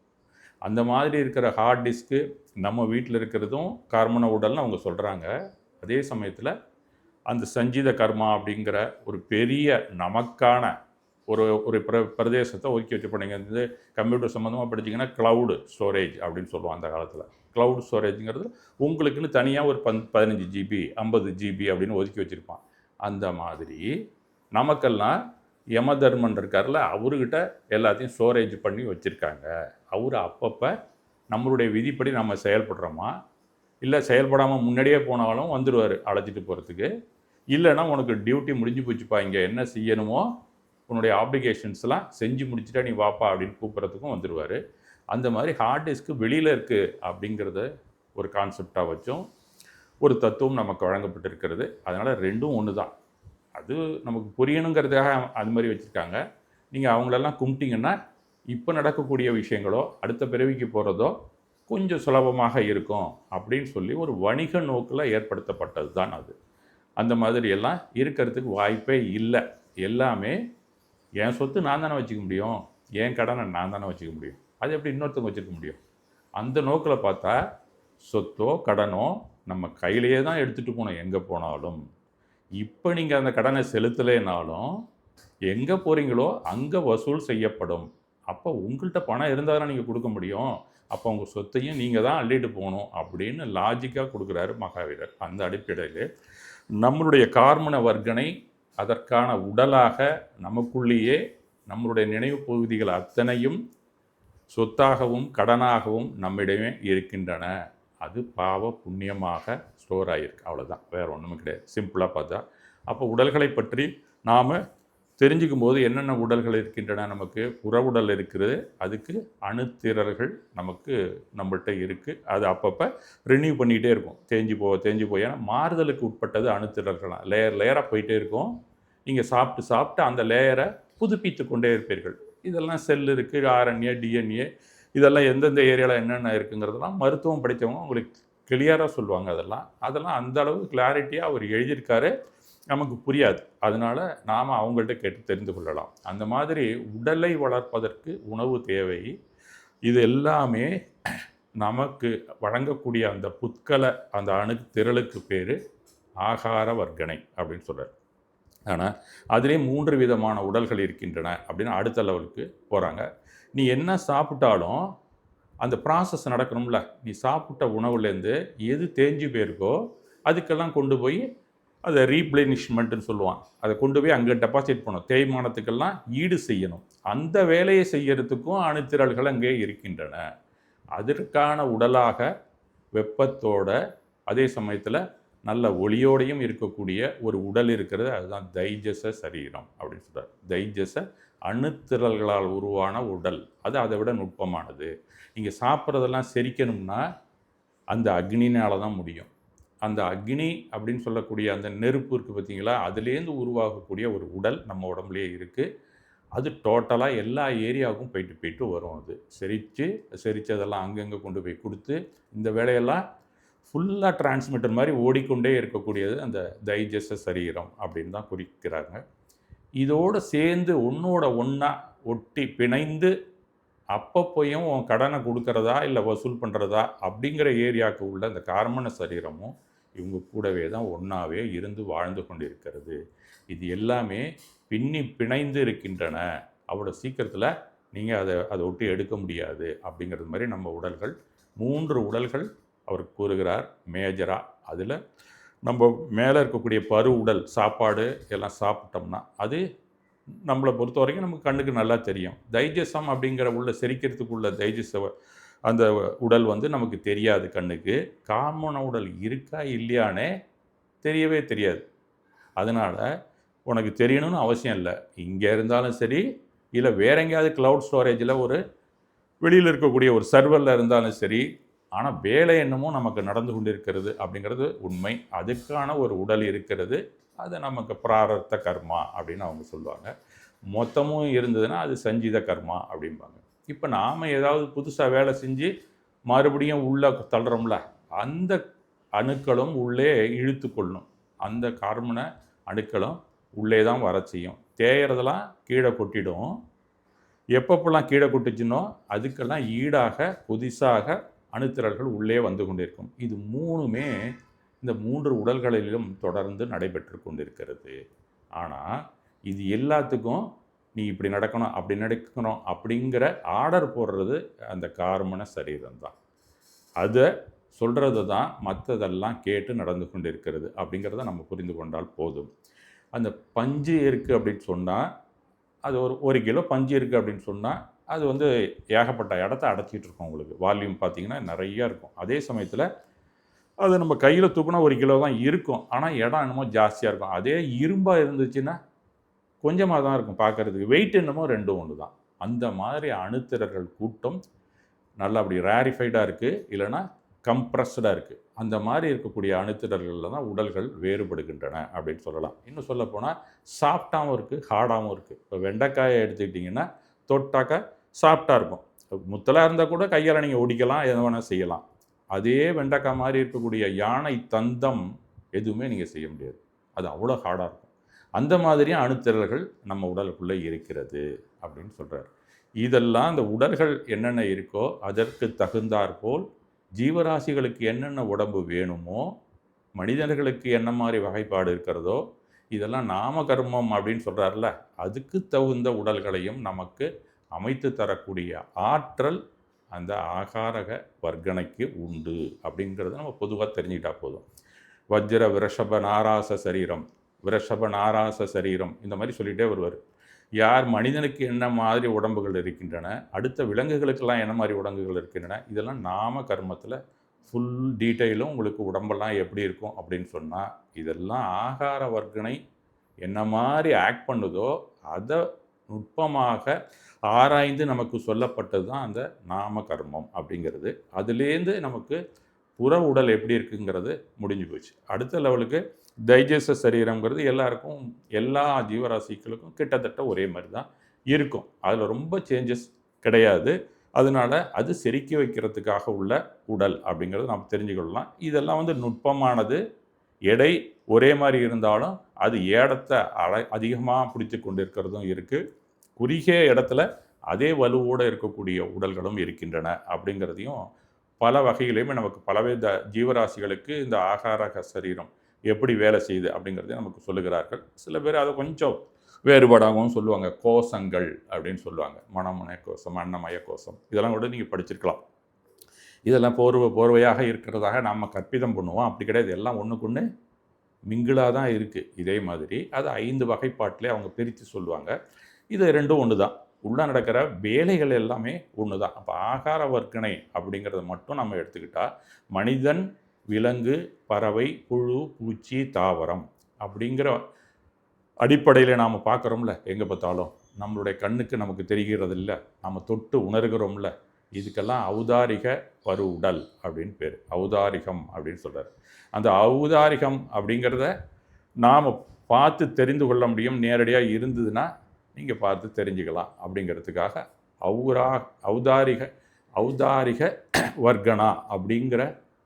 அந்த மாதிரி இருக்கிற ஹார்ட் டிஸ்க்கு நம்ம வீட்டில் இருக்கிறதும் கார்மண உடல்னு அவங்க சொல்கிறாங்க. அதே சமயத்தில் அந்த சஞ்சீத கர்மா அப்படிங்கிற ஒரு பெரிய நமக்கான ஒரு பிரதேசத்தை ஒதுக்கி வச்சு போனீங்க. இந்த கம்ப்யூட்டர் சம்மந்தமாக படிச்சிங்கன்னா க்ளவுடு ஸ்டோரேஜ் அப்படின்னு சொல்லுவோம். அந்த காலத்தில் க்ளவுட் ஸ்டோரேஜுங்கிறது உங்களுக்குன்னு தனியாக ஒரு 15 GB 50 GB அப்படின்னு ஒதுக்கி வச்சுருப்பான். அந்த மாதிரி நமக்கெல்லாம் யமதர்மன் இருக்கார்ல, அவர்கிட்ட எல்லாத்தையும் ஸ்டோரேஜ் பண்ணி வச்சுருக்காங்க. அவர் அப்பப்போ நம்மளுடைய விதிப்படி நம்ம செயல்படுறோமா இல்லை செயல்படாமல் முன்னாடியே போனாலும் வந்துடுவார் அழைச்சிட்டு போகிறதுக்கு. இல்லைன்னா உனக்கு டியூட்டி முடிஞ்சு போச்சுப்பா, இங்கே என்ன செய்யணுமோ உன்னுடைய ஆப்ளிகேஷன்ஸ்லாம் செஞ்சு முடிச்சுட்டா நீ வாப்பா அப்படின்னு கூப்பிட்றதுக்கும் வந்துடுவார். அந்த மாதிரி ஹார்ட் டிஸ்க்கு வெளியில் இருக்குது அப்படிங்கிறத ஒரு கான்செப்டாக வச்சும் ஒரு தத்துவம் நமக்கு வழங்கப்பட்டிருக்கிறது. அதனால் ரெண்டும் ஒன்று தான். அது நமக்கு புரியணுங்கிறதுக்காக அது மாதிரி வச்சுருக்காங்க. நீங்கள் அவங்களெல்லாம் கும்பிட்டிங்கன்னா இப்போ நடக்கக்கூடிய விஷயங்களோ அடுத்த பிறவிக்கு போகிறதோ கொஞ்சம் சுலபமாக இருக்கும் அப்படின்னு சொல்லி ஒரு வணிக நோக்கில் ஏற்படுத்தப்பட்டது தான் அது. அந்த மாதிரி எல்லாம் இருக்கிறதுக்கு வாய்ப்பே இல்லை. எல்லாமே என் சொத்து நான் தானே வச்சுக்க முடியும், என் கடனை நான் தானே வச்சுக்க முடியும், அது எப்படி இன்னொருத்தவங்க வச்சுக்க முடியும்? அந்த நோக்கில் பார்த்தா சொத்தோ கடனோ நம்ம கையிலேயே தான் எடுத்துகிட்டு போகணும் எங்கே போனாலும். இப்போ நீங்கள் அந்த கடனை செலுத்தலைனாலும் எங்கே போகிறீங்களோ அங்கே வசூல் செய்யப்படும். அப்போ உங்கள்கிட்ட பணம் இருந்தால் தானே நீங்கள் கொடுக்க முடியும். அப்போ உங்கள் சொத்தையும் நீங்கள் தான் அள்ளிட்டு போகணும் அப்படின்னு லாஜிக்காக கொடுக்குறாரு மகாவீரர். அந்த அடிப்படையில் நம்மளுடைய கார்மண வர்க்கனை அதற்கான உடலாக நமக்குள்ளேயே நம்மளுடைய நினைவு பகுதிகள் அத்தனையும் சொத்தாகவும் கடனாகவும் நம்மிடமே இருக்கின்றன. அது பாவ புண்ணியமாக ஸ்டோர் ஆகிருக்கு. அவ்வளோதான், வேறு ஒன்றுமே கிடையாது. சிம்பிளாக பார்த்தா அப்போ உடல்களை பற்றி நாம் தெரிஞ்சுக்கும் போது என்னென்ன உடல்கள் இருக்கின்றன, நமக்கு புற உடல் இருக்கிறது, அதுக்கு அணுத்திரல்கள் நமக்கு நம்மள்கிட்ட இருக்குது. அது அப்பப்போ ரினியூ பண்ணிக்கிட்டே இருக்கும், தேஞ்சு போய் ஏன்னா மாறுதலுக்கு உட்பட்டது அணுத்திரல்கள்லாம் லேயராக போயிட்டே இருக்கும். நீங்கள் சாப்பிட்டு அந்த லேயரை புதுப்பித்து கொண்டே இருப்பீர்கள். இதெல்லாம் செல் இருக்குது, ஆர்என்ஏ டிஎன்ஏ இதெல்லாம் எந்தெந்த ஏரியாவில் என்னென்ன இருக்குங்கிறதெல்லாம் மருத்துவம் படித்தவங்க உங்களுக்கு கிளியராக சொல்லுவாங்க. அதெல்லாம் அந்த அளவு கிளாரிட்டியாக அவர் எழுதியிருக்காரு, நமக்கு புரியாது. அதனால் நாம் அவங்கள்ட்ட கேட்டு தெரிந்து கொள்ளலாம். அந்த மாதிரி உடலை வளர்ப்பதற்கு உணவு தேவை. இது எல்லாமே நமக்கு வழங்கக்கூடிய அந்த புட்கல அந்த திரளுக்கு பேர் ஆகார வர்க்கனை அப்படின்னு சொல்கிறார். ஆனால் அதிலே 3 விதமான உடல்கள் இருக்கின்றன அப்படின்னு அடுத்த லெவலுக்கு போகிறாங்க. நீ என்ன சாப்பிட்டாலும் அந்த ப்ராசஸ் நடக்கணும்ல. நீ சாப்பிட்ட உணவுலேருந்து எது தேஞ்சு போயிருக்கோ அதுக்கெல்லாம் கொண்டு போய் அதை ரீப்ளெனிஷ்மெண்ட்டுன்னு சொல்லுவான். அதை கொண்டு போய் அங்கே டெபாசிட் பண்ணணும். தேய்மானத்துக்கெல்லாம் ஈடு செய்யணும். அந்த வேலையை செய்யறதுக்கும் அணுத்திரல்கள் அங்கே இருக்கின்றன. அதற்கான உடலாக வெப்பத்தோட அதே சமயத்தில் நல்ல ஒளியோடையும் இருக்கக்கூடிய ஒரு உடல் இருக்கிறது. அதுதான் தைஜச சரீரம் அப்படின்னு சொல்கிறார். தைஜச அணுத்திரல்களால் உருவான உடல். அது அதை விட நுட்பமானது. நீங்கள் சாப்பிட்றதெல்லாம் செரிக்கணும்னா அந்த அக்னினால் தான் முடியும். அந்த அக்னி அப்படின்னு சொல்லக்கூடிய அந்த நெருப்பு இருக்குது பார்த்தீங்களா, அதுலேருந்து உருவாகக்கூடிய ஒரு உடல் நம்ம உடம்புலேயே இருக்குது. அது டோட்டலாக எல்லா ஏரியாவுக்கும் போயிட்டு வரும். அது செரிச்சதெல்லாம் அங்கங்கே கொண்டு போய் கொடுத்து இந்த வேலையெல்லாம் ஃபுல்லாக டிரான்ஸ்மிட்டர் மாதிரி ஓடிக்கொண்டே இருக்கக்கூடியது அந்த தைஜச சரீரம் அப்படின்னு தான் குறிக்கிறாங்க. இதோடு சேர்ந்து ஒன்றோட ஒன்றா ஒட்டி பிணைந்து அப்பப்போயும் உன் கடனை கொடுக்கறதா இல்லை வசூல் பண்ணுறதா அப்படிங்கிற ஏரியாவுக்கு உள்ள அந்த கார்மண சரீரமும் இவங்க கூடவே தான் ஒன்றாவே இருந்து வாழ்ந்து கொண்டிருக்கிறது. இது எல்லாமே பிணைந்து இருக்கின்றன. அவ்வளோ சீக்கிரத்தில் நீங்கள் அதை ஒட்டி எடுக்க முடியாது அப்படிங்கிறது மாதிரி நம்ம உடல்கள் 3 உடல்கள் அவர் கூறுகிறார் மேஜராக. அதில் நம்ம மேலே இருக்கக்கூடிய பரு உடல் சாப்பாடு எல்லாம் சாப்பிட்டோம்னா அது நம்மளை பொறுத்த வரைக்கும் நமக்கு கண்ணுக்கு நல்லா தெரியும். தைஜசம் அப்படிங்கிற செரிக்கிறதுக்குள்ள அந்த உடல் நமக்கு தெரியாது கண்ணுக்கு. காமன உடல் இருக்கா இல்லையானே தெரியவே தெரியாது. அதனால் உனக்கு தெரியணும்னு அவசியம் இல்லை. இங்கே இருந்தாலும் சரி, இல்லை வேற எங்கேயாவது க்ளவுட் ஸ்டோரேஜில் ஒரு வெளியில் இருக்கக்கூடிய ஒரு சர்வரில் இருந்தாலும் சரி, ஆனால் வேலை என்னமோ நமக்கு நடந்து கொண்டு இருக்கிறது அப்படிங்கிறது உண்மை. அதுக்கான ஒரு உடல் இருக்கிறது. அது நமக்கு பிராரத்த கர்மா அப்படின்னு அவங்க சொல்லுவாங்க. மொத்தமும் இருந்ததுன்னா அது சஞ்சித கர்மா அப்படிம்பாங்க. இப்போ நாம் ஏதாவது புதுசாக வேலை செஞ்சு மறுபடியும் உள்ளே தள்ளுறோம்ல, அந்த அணுக்களும் உள்ளே இழுத்து கொள்ளணும். அந்த கார்மன அணுக்களும் உள்ளே தான் வர செய்யும். தேயறதெல்லாம் கீழே கொட்டிடும். எப்பப்பெல்லாம் கீழே கொட்டுச்சுன்னோ அதுக்கெல்லாம் ஈடாக புதுசாக அணுத்திரல்கள் உள்ளே வந்து கொண்டிருக்கும். இது 3மே இந்த 3 உடல்களிலும் தொடர்ந்து நடைபெற்று கொண்டிருக்கிறது. ஆனால் இது எல்லாத்துக்கும் நீ இப்படி நடக்கணும் அப்படி நடக்கணும் அப்படிங்கிற ஆர்டர் போடுறது அந்த கார்மண சரீரம் தான். அதை சொல்கிறது தான் மற்றதெல்லாம் கேட்டு நடந்து கொண்டு இருக்கிறது அப்படிங்கிறத நம்ம புரிந்து கொண்டால் போதும். அந்த பஞ்சு இருக்குது அப்படின்னு சொன்னால், அது ஒரு கிலோ பஞ்சு இருக்குது அப்படின்னு சொன்னால் அது ஏகப்பட்ட இடத்த அடைச்சிட்டு இருக்கும். உங்களுக்கு வால்யூம் பார்த்திங்கன்னா நிறையா இருக்கும். அதே சமயத்தில் அது நம்ம கையில் தூக்குனா 1 கிலோ தான் இருக்கும். ஆனால் இடம் என்னமோ ஜாஸ்தியாக இருக்கும். அதே இரும்பாக இருந்துச்சுன்னா கொஞ்சமாக தான் இருக்கும் பார்க்கறதுக்கு. வெயிட் என்னமோ ரெண்டும் ஒன்று தான். அந்த மாதிரி அணுத்திரர்கள் கூட்டம் நல்லா அப்படி ரேரிஃபைடாக இருக்குது, இல்லைன்னா கம்ப்ரஸ்டாக இருக்குது. அந்த மாதிரி இருக்கக்கூடிய அணுத்திரர்களில் தான் உடல்கள் வேறுபடுகின்றன அப்படின்னு சொல்லலாம். இன்னும் சொல்லப்போனால் சாஃப்டாகவும் இருக்குது, ஹார்டாகவும் இருக்குது. இப்போ வெண்டைக்காயை எடுத்துக்கிட்டிங்கன்னா தொட்டாக்கா சாஃப்டாக இருக்கும். முத்தலாக இருந்தால் கூட கையால் நீங்கள் ஒடிக்கலாம், எது வேணால் செய்யலாம். அதே வெண்டைக்காய் மாதிரி இருக்கக்கூடிய யானை தந்தம் எதுவுமே நீங்கள் செய்ய முடியாது. அது அவ்வளோ ஹார்டாக இருக்கும். அந்த மாதிரியும் அணுத்திரல்கள் நம்ம உடலுக்குள்ளே இருக்கிறது அப்படின்னு சொல்கிறார். இதெல்லாம் அந்த உடல்கள் என்னென்ன இருக்கோ அதற்கு தகுந்தாற்போல் ஜீவராசிகளுக்கு என்னென்ன உடம்பு வேணுமோ, மனிதர்களுக்கு என்ன மாதிரி வகைப்பாடு இருக்கிறதோ, இதெல்லாம் நாம கர்மம் அப்படின்னு சொல்கிறார்ல, அதுக்கு தகுந்த உடல்களையும் நமக்கு அமைத்து தரக்கூடிய ஆற்றல் அந்த ஆகாரக வர்க்கணைக்கு உண்டு அப்படிங்கிறத நம்ம பொதுவாக தெரிஞ்சுக்கிட்டா போதும். வஜ்ர விரஷப நாராச சரீரம், விரஷப நாராச சரீரம், இந்த மாதிரி சொல்லிகிட்டே வருவார். யார் மனிதனுக்கு என்ன மாதிரி உடம்புகள் இருக்கின்றன, அடுத்த விலங்குகளுக்கெல்லாம் என்ன மாதிரி உடம்புகள் இருக்கின்றன, இதெல்லாம் நாம கர்மத்தில் ஃபுல் டீட்டெயிலும் உங்களுக்கு உடம்பெல்லாம் எப்படி இருக்கும் அப்படின்னு சொன்னால், இதெல்லாம் ஆகார வர்க்கனை என்ன மாதிரி ஆக்ட் பண்ணுதோ அதை நுட்பமாக ஆராய்ந்து நமக்கு சொல்லப்பட்டது தான் அந்த நாம கர்மம் அப்படிங்கிறது. அதுலேருந்து நமக்கு புற உடல் எப்படி இருக்குங்கிறது முடிஞ்சு போச்சு. அடுத்த லெவலுக்கு டைஜஸ்ட சரீரங்கிறது எல்லாருக்கும், எல்லா ஜீவராசிகளுக்கும் கிட்டத்தட்ட ஒரே மாதிரி தான் இருக்கும். அதில் ரொம்ப சேஞ்சஸ் கிடையாது. அதனால அது செரிக்க வைக்கிறதுக்காக உள்ள உடல் அப்படிங்கிறது நாம் தெரிஞ்சுக்கொள்ளலாம். இதெல்லாம் நுட்பமானது. எடை ஒரே மாதிரி இருந்தாலும் அது ஏடத்தை அதிகமாக பிடித்து கொண்டு இருக்கிறதும் இருக்குது. குறுகிய இடத்துல அதே வலுவோடு இருக்கக்கூடிய உடல்களும் இருக்கின்றன அப்படிங்கிறதையும் பல வகையிலையுமே நமக்கு பலவித ஜீவராசிகளுக்கு இந்த ஆகாரக சரீரம் எப்படி வேலை செய்யுது அப்படிங்கிறதையும் நமக்கு சொல்லுகிறார்கள். சில பேர் அதை கொஞ்சம் வேறுபாடாகவும் சொல்லுவாங்க. கோஷங்கள் அப்படின்னு சொல்லுவாங்க. மனமய கோஷம், அன்னமய கோஷம், இதெல்லாம் கூட நீங்கள் படிச்சிருக்கலாம். இதெல்லாம் போர்வையாக இருக்கிறதாக நாம் கற்பிதம் பண்ணுவோம். அப்படி கிடையாது. எல்லாம் ஒன்றுக்கு மிங்கிளாக தான் இருக்குது. இதே மாதிரி அது 5 வகைப்பாட்டிலே அவங்க பிரித்து சொல்லுவாங்க. இது ரெண்டும் ஒன்று தான். உள்ளே நடக்கிற வேலைகள் எல்லாமே ஒன்று தான். அப்போ ஆகார வர்க்கணை அப்படிங்கிறத மட்டும் நம்ம எடுத்துக்கிட்டால் மனிதன், விலங்கு, பறவை, புழு, பூச்சி, தாவரம் அப்படிங்கிற அடிப்படையில் நாம் பார்க்குறோம்ல, எங்கே பார்த்தாலும் நம்மளுடைய கண்ணுக்கு நமக்கு தெரிகிறது இல்லை, நம்ம தொட்டு உணர்கிறோம்ல, இதுக்கெல்லாம் ஔதாரிக பரு உடல் அப்படின்னு பேர். ஔதாரிகம் அப்படின்னு சொல்கிறார். அந்த ஔதாரிகம் அப்படிங்கிறத நாம் பார்த்து தெரிந்து கொள்ள முடியும். நேரடியாக இருந்ததுன்னா நீங்கள் பார்த்து தெரிஞ்சுக்கலாம் அப்படிங்கிறதுக்காக ஔதாரிக வர்க்கணா அப்படிங்கிற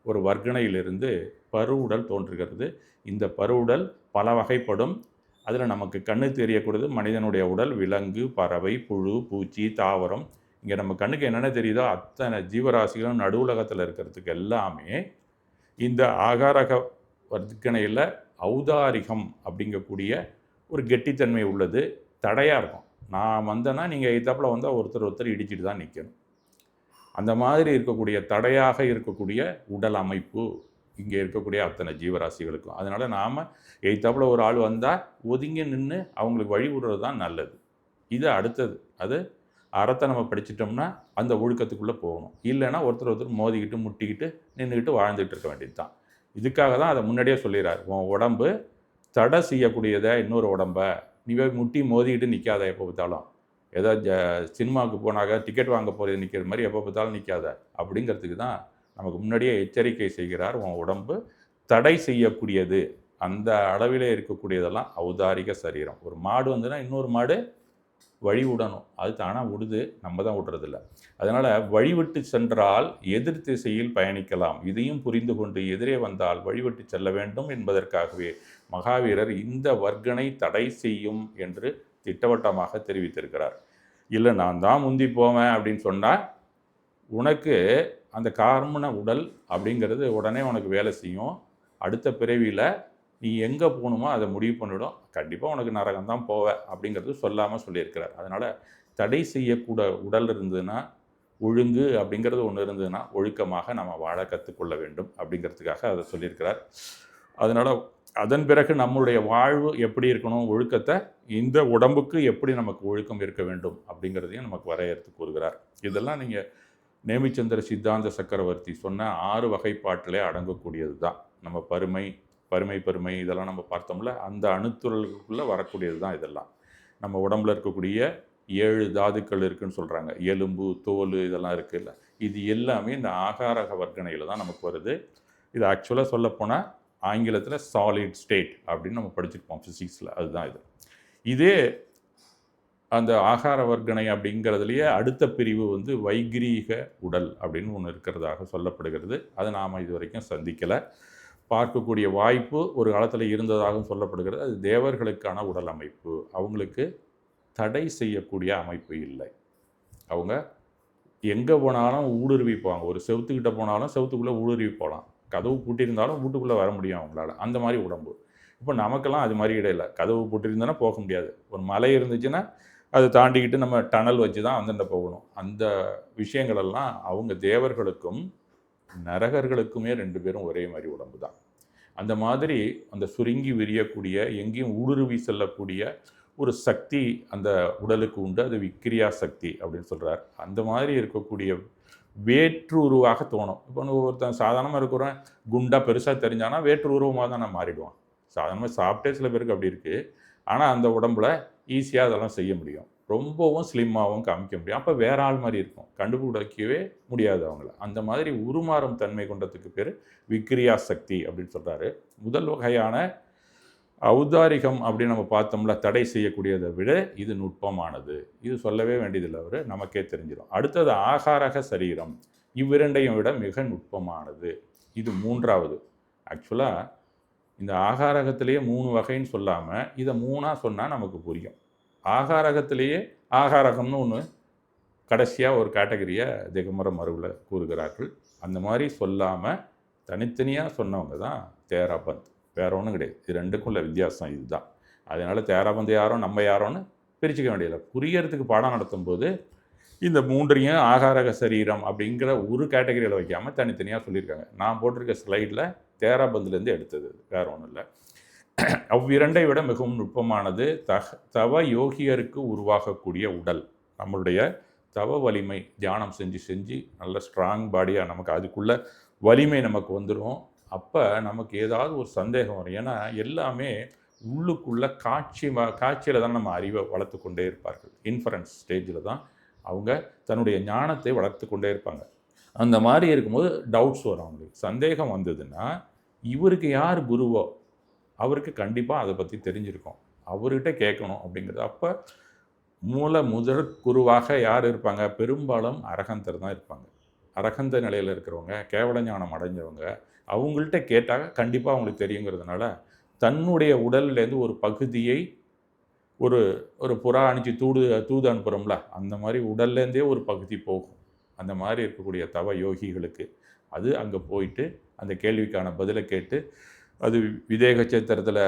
ஒரு வர்க்கணையிலிருந்து பருவுடல் தோன்றுகிறது. இந்த பருவுடல் பல வகைப்படும். அதில் நமக்கு கண்ணு தெரியக்கூடியது மனிதனுடைய உடல், விலங்கு, பறவை, புழு, பூச்சி, தாவரம். இங்கே நம்ம கண்ணுக்கு என்னென்ன தெரியுதோ அத்தனை ஜீவராசிகளும் நடுவுலகத்தில் இருக்கிறதுக்கு எல்லாமே இந்த ஆகாரக வர்க்கணையில் ஔதாரிகம் அப்படிங்கக்கூடிய ஒரு கெட்டித்தன்மை உள்ளது. தடையாக இருக்கும். நான் வந்தேன்னா நீங்கள் எய்த்தாப்பில் வந்தால் ஒருத்தர் இடிச்சிட்டு தான் நிற்கணும். அந்த மாதிரி இருக்கக்கூடிய தடையாக இருக்கக்கூடிய உடல் அமைப்பு இங்கே இருக்கக்கூடிய அத்தனை ஜீவராசிகளுக்கும். அதனால் நாம் எய்த்தாப்பில் ஒரு ஆள் வந்தால் ஒதுங்கி நின்று அவங்களுக்கு வழி விடுறது தான் நல்லது. இது அடுத்தது. அது அறத்தை நம்ம படிச்சிட்டோம்னா அந்த ஒழுக்கத்துக்குள்ளே போகணும். இல்லைன்னா ஒருத்தர் மோதிக்கிட்டு முட்டிக்கிட்டு நின்றுக்கிட்டு வாழ்ந்துகிட்டு இருக்க வேண்டியது தான். இதுக்காக தான் அதை முன்னாடியே சொல்லிடுறாரு. உன் உடம்பு தடை செய்யக்கூடியதை இன்னொரு உடம்பை நீ முட்டி மோதிக்கிட்டு நிற்காத. எப்போ பார்த்தாலும் ஏதாவது சினிமாவுக்கு போனாக்க டிக்கெட் வாங்க போகிறது நிற்கிற மாதிரி எப்போ பார்த்தாலும் நிற்காத அப்படிங்கிறதுக்கு தான் நமக்கு முன்னாடியே எச்சரிக்கை செய்கிறார். உன் உடம்பு தடை செய்யக்கூடியது, அந்த அளவில் இருக்கக்கூடியதெல்லாம் ஔதாரிக சரீரம். ஒரு மாடு வந்துன்னா இன்னொரு மாடு வழி விடணும். அது தானாக விடுது, நம்ம தான் விடுறதில்ல. அதனால் வழிவிட்டு சென்றால் எதிர் திசையில் பயணிக்கலாம். இதையும் புரிந்து கொண்டு எதிரே வந்தால் வழிவிட்டு செல்ல வேண்டும் என்பதற்காகவே மகாவீரர் இந்த வர்க்கனை தடை செய்யும் என்று திட்டவட்டமாக தெரிவித்திருக்கிறார். இல்லை நான் தான் முந்தி போவேன் அப்படின்னு சொன்னால் உனக்கு அந்த கார்மன உடல் அப்படிங்கிறது உடனே உனக்கு வேலை செய்யும். அடுத்த பிறவியில் நீ எங்கே போகணுமோ அதை முடிவு பண்ணிவிடும். கண்டிப்பாக உனக்கு நரகம் தான் போவ அப்படிங்கிறது சொல்லாமல் சொல்லியிருக்கிறார். அதனால் தடை செய்யக்கூட உடல் இருந்ததுன்னா, ஒழுங்கு அப்படிங்கிறது ஒன்று இருந்ததுன்னா ஒழுக்கமாக நம்ம வாழ கற்றுக்கொள்ள வேண்டும் அப்படிங்கிறதுக்காக அதை சொல்லியிருக்கிறார். அதனால் அதன் பிறகு நம்மளுடைய வாழ்வு எப்படி இருக்கணும், ஒழுக்கத்தை இந்த உடம்புக்கு எப்படி நமக்கு ஒழுக்கம் இருக்க வேண்டும் அப்படிங்கிறதையும் நமக்கு வரையறுத்து கூறுகிறார். இதெல்லாம் நீங்கள் நேமிச்சந்திர சித்தாந்த சக்கரவர்த்தி சொன்ன 6 வகைப்பாட்டிலே அடங்கக்கூடியது தான். நம்ம பெருமை இதெல்லாம் நம்ம பார்த்தோம்ல, அந்த அணுத்துறல்களுக்குள்ளே வரக்கூடியது தான் இதெல்லாம். நம்ம உடம்புல இருக்கக்கூடிய 7 தாதுக்கள் இருக்குன்னு சொல்கிறாங்க. எலும்பு, தோல் இதெல்லாம் இருக்குல்ல, இது எல்லாமே இந்த ஆகார வர்க்கணையில் தான் நமக்கு வருது. இது ஆக்சுவலாக சொல்லப்போனால் ஆங்கிலத்தில் சாலிட் ஸ்டேட் அப்படின்னு நம்ம படிச்சிருப்போம் ஃபிசிக்ஸில். அதுதான் இது. இதே அந்த ஆகார வர்க்கணை அப்படிங்கிறதுலையே அடுத்த பிரிவு வந்து வைகிரீக உடல் அப்படின்னு ஒன்று இருக்கிறதாக சொல்லப்படுகிறது. அதை நாம் இது வரைக்கும் சந்திக்கலை. பார்க்கக்கூடிய வாய்ப்பு ஒரு காலத்தில் இருந்ததாகவும் சொல்லப்படுகிறது. அது தேவர்களுக்கான உடல் அமைப்பு. அவங்களுக்கு தடை செய்யக்கூடிய அமைப்பு இல்லை. அவங்க எங்கே போனாலும் ஊடுருவி போவாங்க. ஒரு செவுத்துக்கிட்ட போனாலும் செவுத்துக்குள்ளே ஊடுருவி போகலாம். கதவு பூட்டியிருந்தாலும் வீட்டுக்குள்ளே வர முடியும் அவங்களால. அந்த மாதிரி உடம்பு. இப்போ நமக்கெல்லாம் அது மாதிரி இடையில கதவு பூட்டியிருந்தோன்னா போக முடியாது. ஒரு மலை இருந்துச்சுன்னா அதை தாண்டிக்கிட்டு நம்ம டனல் வச்சு தான் அந்தண்ட போகணும். அந்த விஷயங்களெல்லாம் அவங்க தேவர்களுக்கும் நரகர்களுக்குமே 2 பேரும் ஒரே மாதிரி உடம்பு தான். அந்த மாதிரி அந்த சுருங்கி விரியக்கூடிய எங்கேயும் ஊடுருவி செல்லக்கூடிய ஒரு சக்தி அந்த உடலுக்கு உண்டு. அது விக்கிரியா சக்தி அப்படின்னு சொல்கிறார். அந்த மாதிரி இருக்கக்கூடிய வேற்று உருவாக தோணும். இப்போ ஒருத்தன் சாதாரணமாக இருக்கிறவன் குண்டாக பெருசாக தெரிஞ்சானா வேற்று உருவமாக தான் நான் மாறிடுவான். சாதாரணமாக சாப்பிட்டே சில பேருக்கு அப்படி இருக்குது. ஆனால் அந்த உடம்புல ஈஸியாக அதெல்லாம் செய்ய முடியும். ரொம்பவும் ஸ்லிம்மாகவும் காமிக்க முடியும். அப்போ வேற ஆள் மாதிரி இருக்கும். கண்டுபிடிக்கவே முடியாது அவங்கள. அந்த மாதிரி உருமாறும் தன்மை கொண்டதுக்கு பேர் விக்ரியா சக்தி அப்படின்னு சொல்கிறாரு. முதல் வகையான ஔதாரிகம் அப்படின்னு நம்ம பார்த்தோம்ல, தடை செய்யக்கூடியதை விட இது நுட்பமானது. இது சொல்லவே வேண்டியதில்லை, அவர் நமக்கே தெரிஞ்சிடும். அடுத்தது ஆகாரக சரீரம். இவ்விரண்டையும் விட மிக நுட்பமானது. இது 3வது. ஆக்சுவலாக இந்த ஆகாரகத்திலேயே 3 வகைன்னு சொல்லாமல் இதை 3ஆக சொன்னால் நமக்கு புரியும். ஆகாரகத்திலேயே ஆகாரகம்னு ஒன்று கடைசியாக ஒரு கேட்டகரியை திகம்பர மரபில் கூறுகிறார்கள். அந்த மாதிரி சொல்லாமல் தனித்தனியாக சொன்னவங்க தான் தேராபந்த். வேற ஒன்றும் கிடையாது. இது 2க்கும் உள்ள வித்தியாசம் இதுதான். அதனால் தேராபந்த் யாரோ நம்ம யாரோன்னு பிரிச்சுக்க வேண்டியதில்லை. புரியறதுக்கு பாடம் நடத்தும் போது இந்த 3ஐயும் ஆகாரக சரீரம் அப்படிங்கிற ஒரு கேட்டகரியில் வைக்காமல் தனித்தனியாக சொல்லியிருக்காங்க. நான் போட்டிருக்க ஸ்லைடில் தேராபந்துலேருந்து எடுத்தது, வேறு ஒன்றும் இல்லை. அவ்விரண்டை விட மிகவும் நுட்பமானது தவ யோகியருக்கு உருவாகக்கூடிய உடல். நம்மளுடைய தவ வலிமை தியானம் செஞ்சு நல்ல ஸ்ட்ராங் பாடியாக நமக்கு அதுக்குள்ள வலிமை நமக்கு வந்துடும். அப்போ நமக்கு ஏதாவது ஒரு சந்தேகம் வரும். ஏன்னா எல்லாமே உள்ளுக்குள்ள காட்சியில் தான் நம்ம அறிவை வளர்த்து கொண்டே இருப்பார்கள். இன்ஃபரன்ஸ் ஸ்டேஜில் தான் அவங்க தன்னுடைய ஞானத்தை வளர்த்து கொண்டே இருப்பாங்க. அந்த மாதிரி இருக்கும்போது டவுட்ஸ் வரும் அவங்களுக்கு. சந்தேகம் வந்ததுன்னா இவருக்கு யார் குருவோ அவருக்கு கண்டிப்பாக அதை பற்றி தெரிஞ்சிருக்கும். அவர்கிட்ட கேட்கணும் அப்படிங்கிறது. அப்போ முதல் குருவாக யார் இருப்பாங்க? பெரும்பாலும் அரகந்தர் தான் இருப்பாங்க. அரகந்த நிலையில் இருக்கிறவங்க, கேவல ஞானம் அடைஞ்சவங்க, அவங்கள்ட்ட கேட்டால் கண்டிப்பாக அவங்களுக்கு தெரியுங்கிறதுனால தன்னுடைய உடல்லேருந்து ஒரு பகுதியை ஒரு புறா அணிச்சு தூது அனுப்புகிறோம்ல, அந்த மாதிரி உடல்லேருந்தே ஒரு பகுதி போகும். அந்த மாதிரி இருக்கக்கூடிய தவ யோகிகளுக்கு அது அங்கே போயிட்டு அந்த கேள்விக்கான பதிலை கேட்டு, அது விதேக சேத்திரத்தில்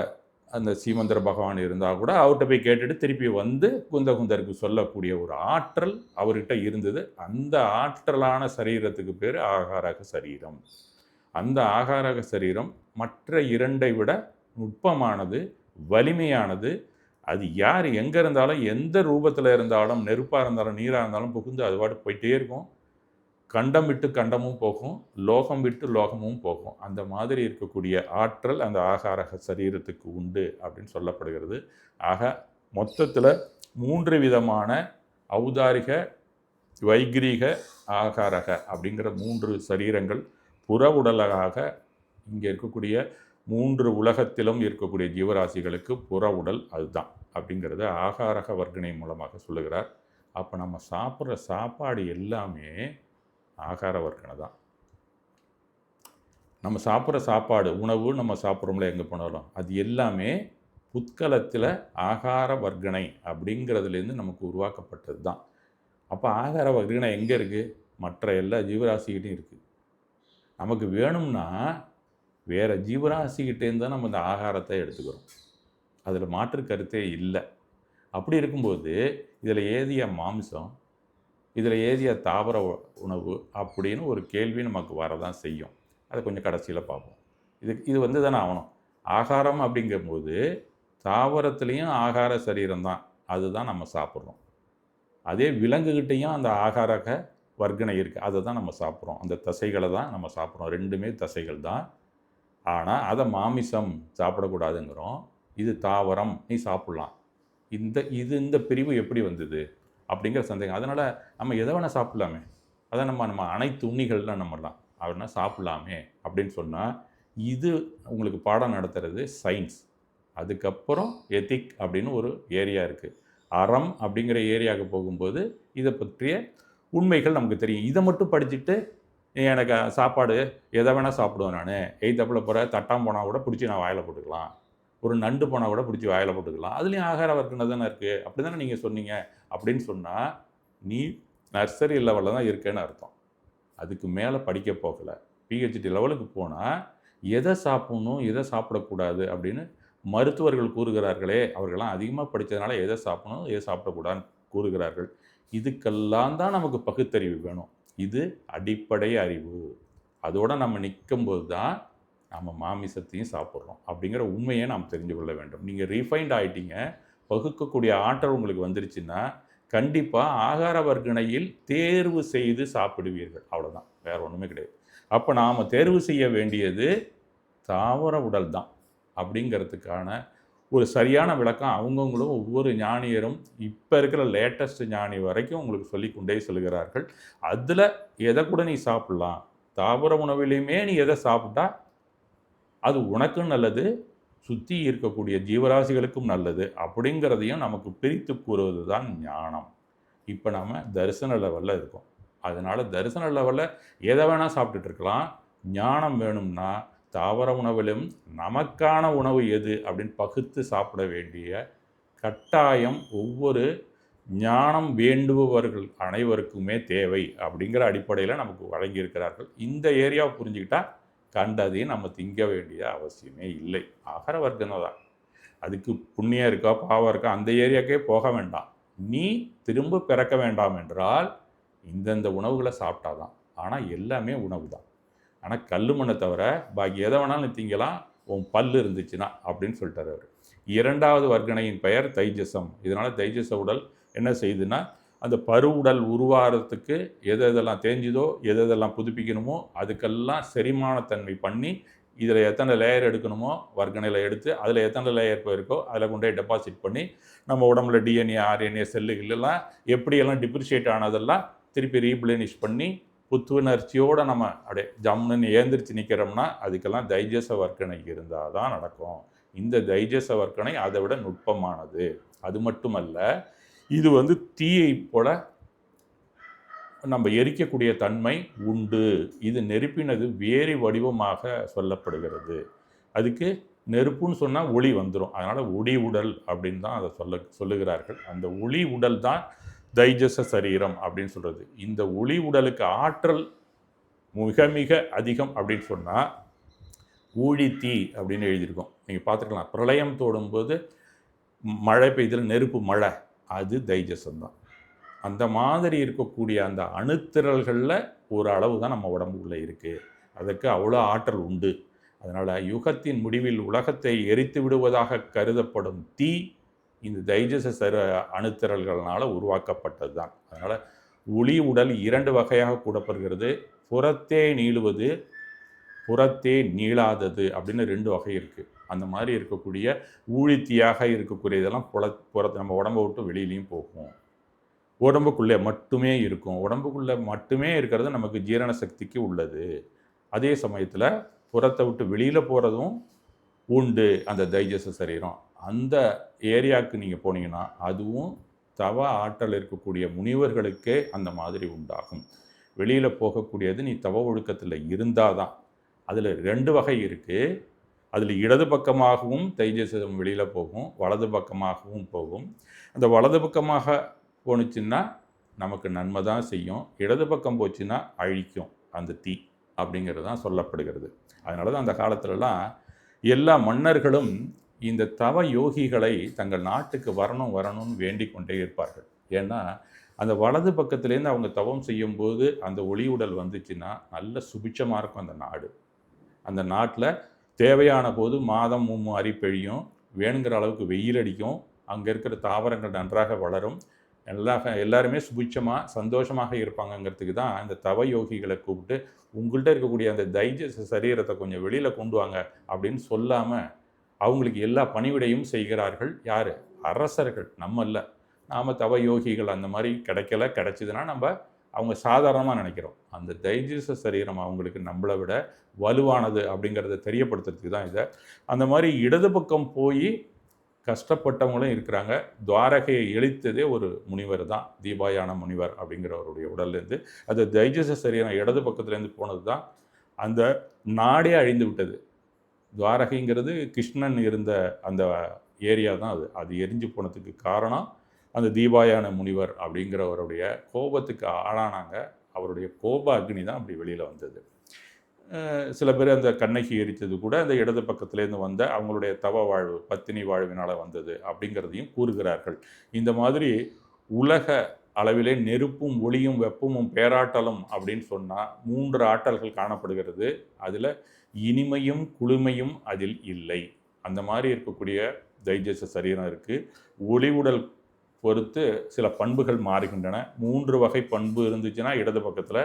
அந்த சீமந்தர பகவான் இருந்தால் கூட அவர்கிட்ட போய் கேட்டுட்டு திருப்பி வந்து குந்தருக்கு சொல்லக்கூடிய ஒரு ஆற்றல் அவர்கிட்ட இருந்தது. அந்த ஆற்றலான சரீரத்துக்கு பேர் ஆகாரக சரீரம். அந்த ஆகாரக சரீரம் மற்ற 2ஐ விட நுட்பமானது, வலிமையானது. அது யார் எங்கே இருந்தாலும் எந்த ரூபத்தில் இருந்தாலும், நெருப்பாக இருந்தாலும் நீராக இருந்தாலும் புகுந்து அது பாட்டு போயிட்டே இருக்கும். கண்டம் விட்டு கண்டமும் போகும், லோகம் விட்டு லோகமும் போகும். அந்த மாதிரி இருக்கக்கூடிய ஆற்றல் அந்த ஆகாரக சரீரத்துக்கு உண்டு அப்படின்னு சொல்லப்படுகிறது. ஆக மொத்தத்தில் 3 விதமான ஔதாரிக, வைகிரீக, ஆகாரக அப்படிங்கிற 3 சரீரங்கள் புற உடலாக இங்கே இருக்கக்கூடிய 3 உலகத்திலும் இருக்கக்கூடிய ஜீவராசிகளுக்கு புற உடல் அதுதான் அப்படிங்கிறத ஆகாரக வர்க்கணை மூலமாக சொல்லுகிறார். அப்போ நம்ம சாப்பிட்ற சாப்பாடு எல்லாமே ஆகார வர்க்கணை தான். நம்ம சாப்பிட்ற சாப்பாடு உணவு நம்ம சாப்பிட்றோம்ல எங்கே போனாலும் அது எல்லாமே புத்கலத்தில் ஆகார வர்க்கணை அப்படிங்கிறதுலேருந்து நமக்கு உருவாக்கப்பட்டது தான். அப்போ ஆகார வர்க்கணை எங்கே இருக்குது? மற்ற எல்லா ஜீவராசிகிட்டையும் இருக்குது. நமக்கு வேணும்னா வேறு ஜீவராசிக்கிட்டேருந்து தான் நம்ம இந்த ஆகாரத்தை எடுத்துக்கிறோம். அதில் மாற்று கருத்தே இல்லை. அப்படி இருக்கும்போது இதில் ஏதிய மாம்சம், இதில் ஏதிய தாவர உணவு அப்படின்னு ஒரு கேள்வி நமக்கு வரதான் செய்யும். அதை கொஞ்சம் கடைசியில் பார்ப்போம். இது வந்து தானே ஆகணும். ஆகாரம் அப்படிங்கும்போது தாவரத்துலேயும் ஆகார சரீரம் தான், அதுதான் நம்ம சாப்பிட்றோம். அதே விலங்குகிட்டையும் அந்த ஆகாரக வர்க்கணை இருக்குது, அதை தான் நம்ம சாப்பிட்றோம். அந்த தசைகளை தான் நம்ம சாப்பிட்றோம். ரெண்டுமே தசைகள் தான். ஆனால் அதை மாமிசம் சாப்பிடக்கூடாதுங்கிறோம். இது தாவரம், நீ சாப்பிட்லாம். இந்த பிரிவு எப்படி வந்தது அப்படிங்கிற சந்தேகம். அதனால் நம்ம எதை வேணால் சாப்பிட்லாமே, அதான் நம்ம அனைத்து உண்ணிகள்லாம் நம்மலாம் அவர்னா சாப்பிட்லாமே அப்படின்னு சொன்னால், இது உங்களுக்கு பாடம் நடத்துறது சயின்ஸ். அதுக்கப்புறம் எத்திக் அப்படின்னு ஒரு ஏரியா இருக்குது. அறம் அப்படிங்கிற ஏரியாவுக்கு போகும்போது இதை பற்றிய உண்மைகள் நமக்கு தெரியும். இதை மட்டும் படிச்சுட்டு எனக்கு சாப்பாடு எதை வேணால் சாப்பிடுவேன், நான் எய்த்தப்பில் போகிற தட்டாம் போனால் கூட பிடிச்சி நான் வாயில் போட்டுக்கலாம், ஒரு நண்டு போனால் கூட பிடிச்சி வாயில் போட்டுக்கலாம், அதுலேயும் ஆகார வர்க்கணை தானே இருக்குது, அப்படி தானே நீங்கள் சொன்னீங்க அப்படின்னு சொன்னால் நீ நர்சரி லெவலில் தான் இருக்கேன்னு அர்த்தம். அதுக்கு மேலே படிக்க போகலை. பிஹெச்டி லெவலுக்கு போனால் எதை சாப்பிடணும் எதை சாப்பிடக்கூடாது அப்படின்னு மருத்துவர்கள் கூறுகிறார்களே, அவர்கள்லாம் அதிகமாக படித்ததுனால எதை சாப்பிடணும் எதை சாப்பிடக்கூடாதுன்னு கூறுகிறார்கள். இதுக்கெல்லாம் தான் நமக்கு பகுத்தறிவு வேணும். இது அடிப்படை அறிவு. அதோடு நம்ம நிற்கும்போது தான் நம்ம மாமிசத்தையும் சாப்பிட்றோம் அப்படிங்கிற உண்மையை நாம் தெரிஞ்சு கொள்ள வேண்டும். நீங்கள் ரீஃபைண்ட் ஆகிட்டீங்க, பகுக்கக்கூடிய ஆற்றல் உங்களுக்கு வந்துருச்சுன்னா கண்டிப்பாக ஆகார வர்க்கணையில் தேர்வு செய்து சாப்பிடுவீர்கள். அவ்வளோதான், வேறு ஒன்றுமே கிடையாது. அப்போ நாம் தேர்வு செய்ய வேண்டியது தாவர உடல் தான் அப்படிங்கிறதுக்கான ஒரு சரியான விளக்கம் அவங்கவுங்களும் ஒவ்வொரு ஞானியரும் இப்போ இருக்கிற லேட்டஸ்ட் ஞானி வரைக்கும் உங்களுக்கு சொல்லி கொண்டே செல்கிறார்கள். அதில் எதை கூட நீ சாப்பிட்லாம், தாவர உணவிலையுமே நீ எதை சாப்பிட்டா அது உனக்கும் நல்லது, சுற்றி இருக்கக்கூடிய ஜீவராசிகளுக்கும் நல்லது அப்படிங்கிறதையும் நமக்கு பிரித்து கூறுவது தான் ஞானம். இப்போ நம்ம தரிசன லெவலில் இருக்கோம். அதனால் தரிசன லெவலில் எதை வேணால் சாப்பிட்டுட்டு இருக்கலாம். ஞானம் வேணும்னா தாவர உணவிலும் நமக்கான உணவு எது அப்படின்னு பகுத்து சாப்பிட வேண்டிய கட்டாயம் ஒவ்வொரு ஞானம் வேண்டுபவர்கள் அனைவருக்குமே தேவை அப்படிங்கிற அடிப்படையில் நமக்கு வழங்கியிருக்கிறார்கள். இந்த ஏரியாவை புரிஞ்சுக்கிட்டா கண்டதையும் நம்ம திங்க வேண்டிய அவசியமே இல்லை. ஆகார வர்க்கம் தான். அதுக்கு புண்ணியம் இருக்கா பாவம் இருக்கா அந்த ஏரியாக்கே போக வேண்டாம். நீ திரும்ப பிறக்க வேண்டாம் என்றால் இந்தந்த உணவுகளை சாப்பிட்டாதான். ஆனால் எல்லாமே உணவு தான். ஆனால் கல் மண்ணை தவிர பாக்கி எதை வேணாலும் திங்கலாம், உன் பல் இருந்துச்சுன்னா அப்படின்னு சொல்லிட்டார் அவர். இரண்டாவது வர்க்கணையின் பெயர் தைஜசம். இதனால் தைஜச உடல் என்ன செய்யுதுன்னா, அந்த பருவுடல் உருவாகிறதுக்கு எதெல்லாம் தேஞ்சுதோ எதெல்லாம் புதுப்பிக்கணுமோ அதுக்கெல்லாம் செரிமானத்தன்மை பண்ணி இதில் எத்தனை லேயர் எடுக்கணுமோ வர்க்கணையில் எடுத்து அதில் எத்தனை லேயர் போயிருக்கோ அதில் கொண்டே டெபாசிட் பண்ணி நம்ம உடம்புல டிஎன்ஏ ஆர்என்ஏ செல்லுகளெல்லாம் எப்படியெல்லாம் டிப்ரிஷியேட் ஆனதெல்லாம் திருப்பி ரீப்ளனிஷ் பண்ணி புத்துணர்ச்சியோடு நம்ம அப்படியே ஜம்முன்னு ஏந்திரிச்சு நிற்கிறோம்னா அதுக்கெல்லாம் தைஜச வர்க்கணை இருந்தால் தான் நடக்கும். இந்த தைஜச வர்க்கணை அதை விட நுட்பமானது. அது மட்டுமல்ல, இது தீயை போல நம்ம எரிக்கக்கூடிய தன்மை உண்டு. இது நெருப்பினது வேறு வடிவமாக சொல்லப்படுகிறது. அதுக்கு நெருப்புன்னு சொன்னால் ஒளி வந்துடும். அதனால் ஒளி உடல் அப்படின்னு தான் அதை சொல்லுகிறார்கள். அந்த ஒளி உடல் தான் தைஜச சரீரம் அப்படின்னு சொல்கிறது. இந்த ஒளி உடலுக்கு ஆற்றல் மிக மிக அதிகம் அப்படின்னு சொன்னால் ஊழித்தீ அப்படின்னு எழுதியிருக்கோம். நீங்கள் பார்த்துக்கலாம், பிரளயம் தோடும்போது மழை பெய்தல் நெருப்பு மழை, அது தைஜசம் தான். அந்த மாதிரி இருக்கக்கூடிய அந்த அணுத்திரல்களில் ஒரு அளவு தான் நம்ம உடம்புக்குள்ளே இருக்குது. அதற்கு அவ்வளோ ஆற்றல் உண்டு. அதனால் யுகத்தின் முடிவில் உலகத்தை எரித்து விடுவதாக கருதப்படும் தீ இந்த தைஜச அணுத்திரல்கள்னால் உருவாக்கப்பட்டது தான். அதனால் ஒளி உடல் இரண்டு வகையாக கூடப்படுகிறது. புறத்தே நீளுவது, புறத்தே நீளாதது அப்படின்னு ரெண்டு வகை இருக்குது. அந்த மாதிரி இருக்கக்கூடிய ஊழித்தியாக இருக்கக்கூடிய இதெல்லாம் புறத்தை நம்ம உடம்பை விட்டு வெளியிலையும் போகும், உடம்புக்குள்ளே மட்டுமே இருக்கும். உடம்புக்குள்ளே மட்டுமே இருக்கிறது நமக்கு ஜீரண சக்திக்கு உள்ளது. அதே சமயத்தில் புறத்தை விட்டு வெளியில் போகிறதும் உண்டு அந்த தைஜச சரீரம். அந்த ஏரியாவுக்கு நீங்கள் போனீங்கன்னா அதுவும் தவ ஆற்றல் இருக்கக்கூடிய முனிவர்களுக்கே அந்த மாதிரி உண்டாகும். வெளியில் போகக்கூடியது நீ தவ ஒழுக்கத்தில் இருந்தால் தான். அதில் ரெண்டு வகை இருக்குது. அதில் இடது பக்கமாகவும் தைஜசம் வெளியில் போகும், வலது பக்கமாகவும் போகும். அந்த வலது பக்கமாக போணுச்சுன்னா நமக்கு நன்மை தான் செய்யும், இடது பக்கம் போச்சுன்னா அழிக்கும் அந்த தீ அப்படிங்கிறது தான் சொல்லப்படுகிறது. அதனால தான் அந்த காலத்துலலாம் எல்லா மன்னர்களும் இந்த தவ யோகிகளை தங்கள் நாட்டுக்கு வரணும்னு வேண்டிக் கொண்டே இருப்பார்கள். ஏன்னா அந்த வலது பக்கத்துலேருந்து அவங்க தவம் செய்யும்போது அந்த ஒளி உடல் வந்துச்சுன்னா நல்ல சுபிட்சமாக இருக்கும் அந்த நாடு. அந்த நாட்டில் தேவையான போது மாதம் 3 அரி பெய்யும், வேணுங்கிற அளவுக்கு வெயில் அடிக்கும், அங்கே இருக்கிற தாவரங்கள் நன்றாக வளரும், எல்லாருமே சுபிட்சமாக சந்தோஷமாக இருப்பாங்கங்கிறதுக்கு தான் இந்த தவ யோகிகளை கூப்பிட்டு உங்கள்கிட்ட இருக்கக்கூடிய அந்த தைஜச சரீரத்தை கொஞ்சம் வெளியில் கொண்டு வாங்க அப்படின்னு சொல்லாமல் அவங்களுக்கு எல்லா பணிவிடையும் செய்கிறார்கள். யார்? அரசர்கள். நம்ம இல்லை. நாம் தவ யோகிகள் அந்த மாதிரி கிடைச்சதுன்னா நம்ம அவங்க சாதாரணமாக நினைக்கிறோம். அந்த தைஜச சரீரம் அவங்களுக்கு நம்மளை விட வலுவானது அப்படிங்கிறத தெரியப்படுத்துறதுக்கு தான் இதை. அந்த மாதிரி இடது பக்கம் போய் கஷ்டப்பட்டவங்களும் இருக்கிறாங்க. துவாரகையை எழித்ததே ஒரு முனிவர் தான், தீபாயான முனிவர் அப்படிங்கிறவருடைய உடல்லேருந்து. அது தைஜச சரீரம் இடது பக்கத்துலேருந்து போனது தான் அந்த நாடே அழிந்து விட்டது. துவாரகைங்கிறது கிருஷ்ணன் இருந்த அந்த ஏரியா தான் அது எரிஞ்சு போனதுக்கு காரணம் அந்த தீபாயான முனிவர் அப்படிங்கிறவருடைய கோபத்துக்கு ஆளானாங்க. அவருடைய கோப அக்னி தான் அப்படி வெளியில் வந்தது. சில பேர் அந்த கண்ணகி எரித்தது கூட அந்த இடது பக்கத்துலேருந்து வந்த அவங்களுடைய தவ வாழ்வு, பத்தினி வாழ்வினால் வந்தது அப்படிங்கிறதையும் கூறுகிறார்கள். இந்த மாதிரி உலக அளவிலே நெருப்பும் ஒளியும் வெப்பமும் பேராற்றலும் அப்படின்னு சொன்னால் 3 ஆற்றல்கள் காணப்படுகிறது. அதில் இனிமையும் குளுமையும் அதில் இல்லை. அந்த மாதிரி இருக்கக்கூடிய தைஜச சரீரம் இருக்குது. ஒளி உடல் பொறுத்து சில பண்புகள் மாறுகின்றன. 3 வகை பண்பு இருந்துச்சுன்னா இடது பக்கத்தில்,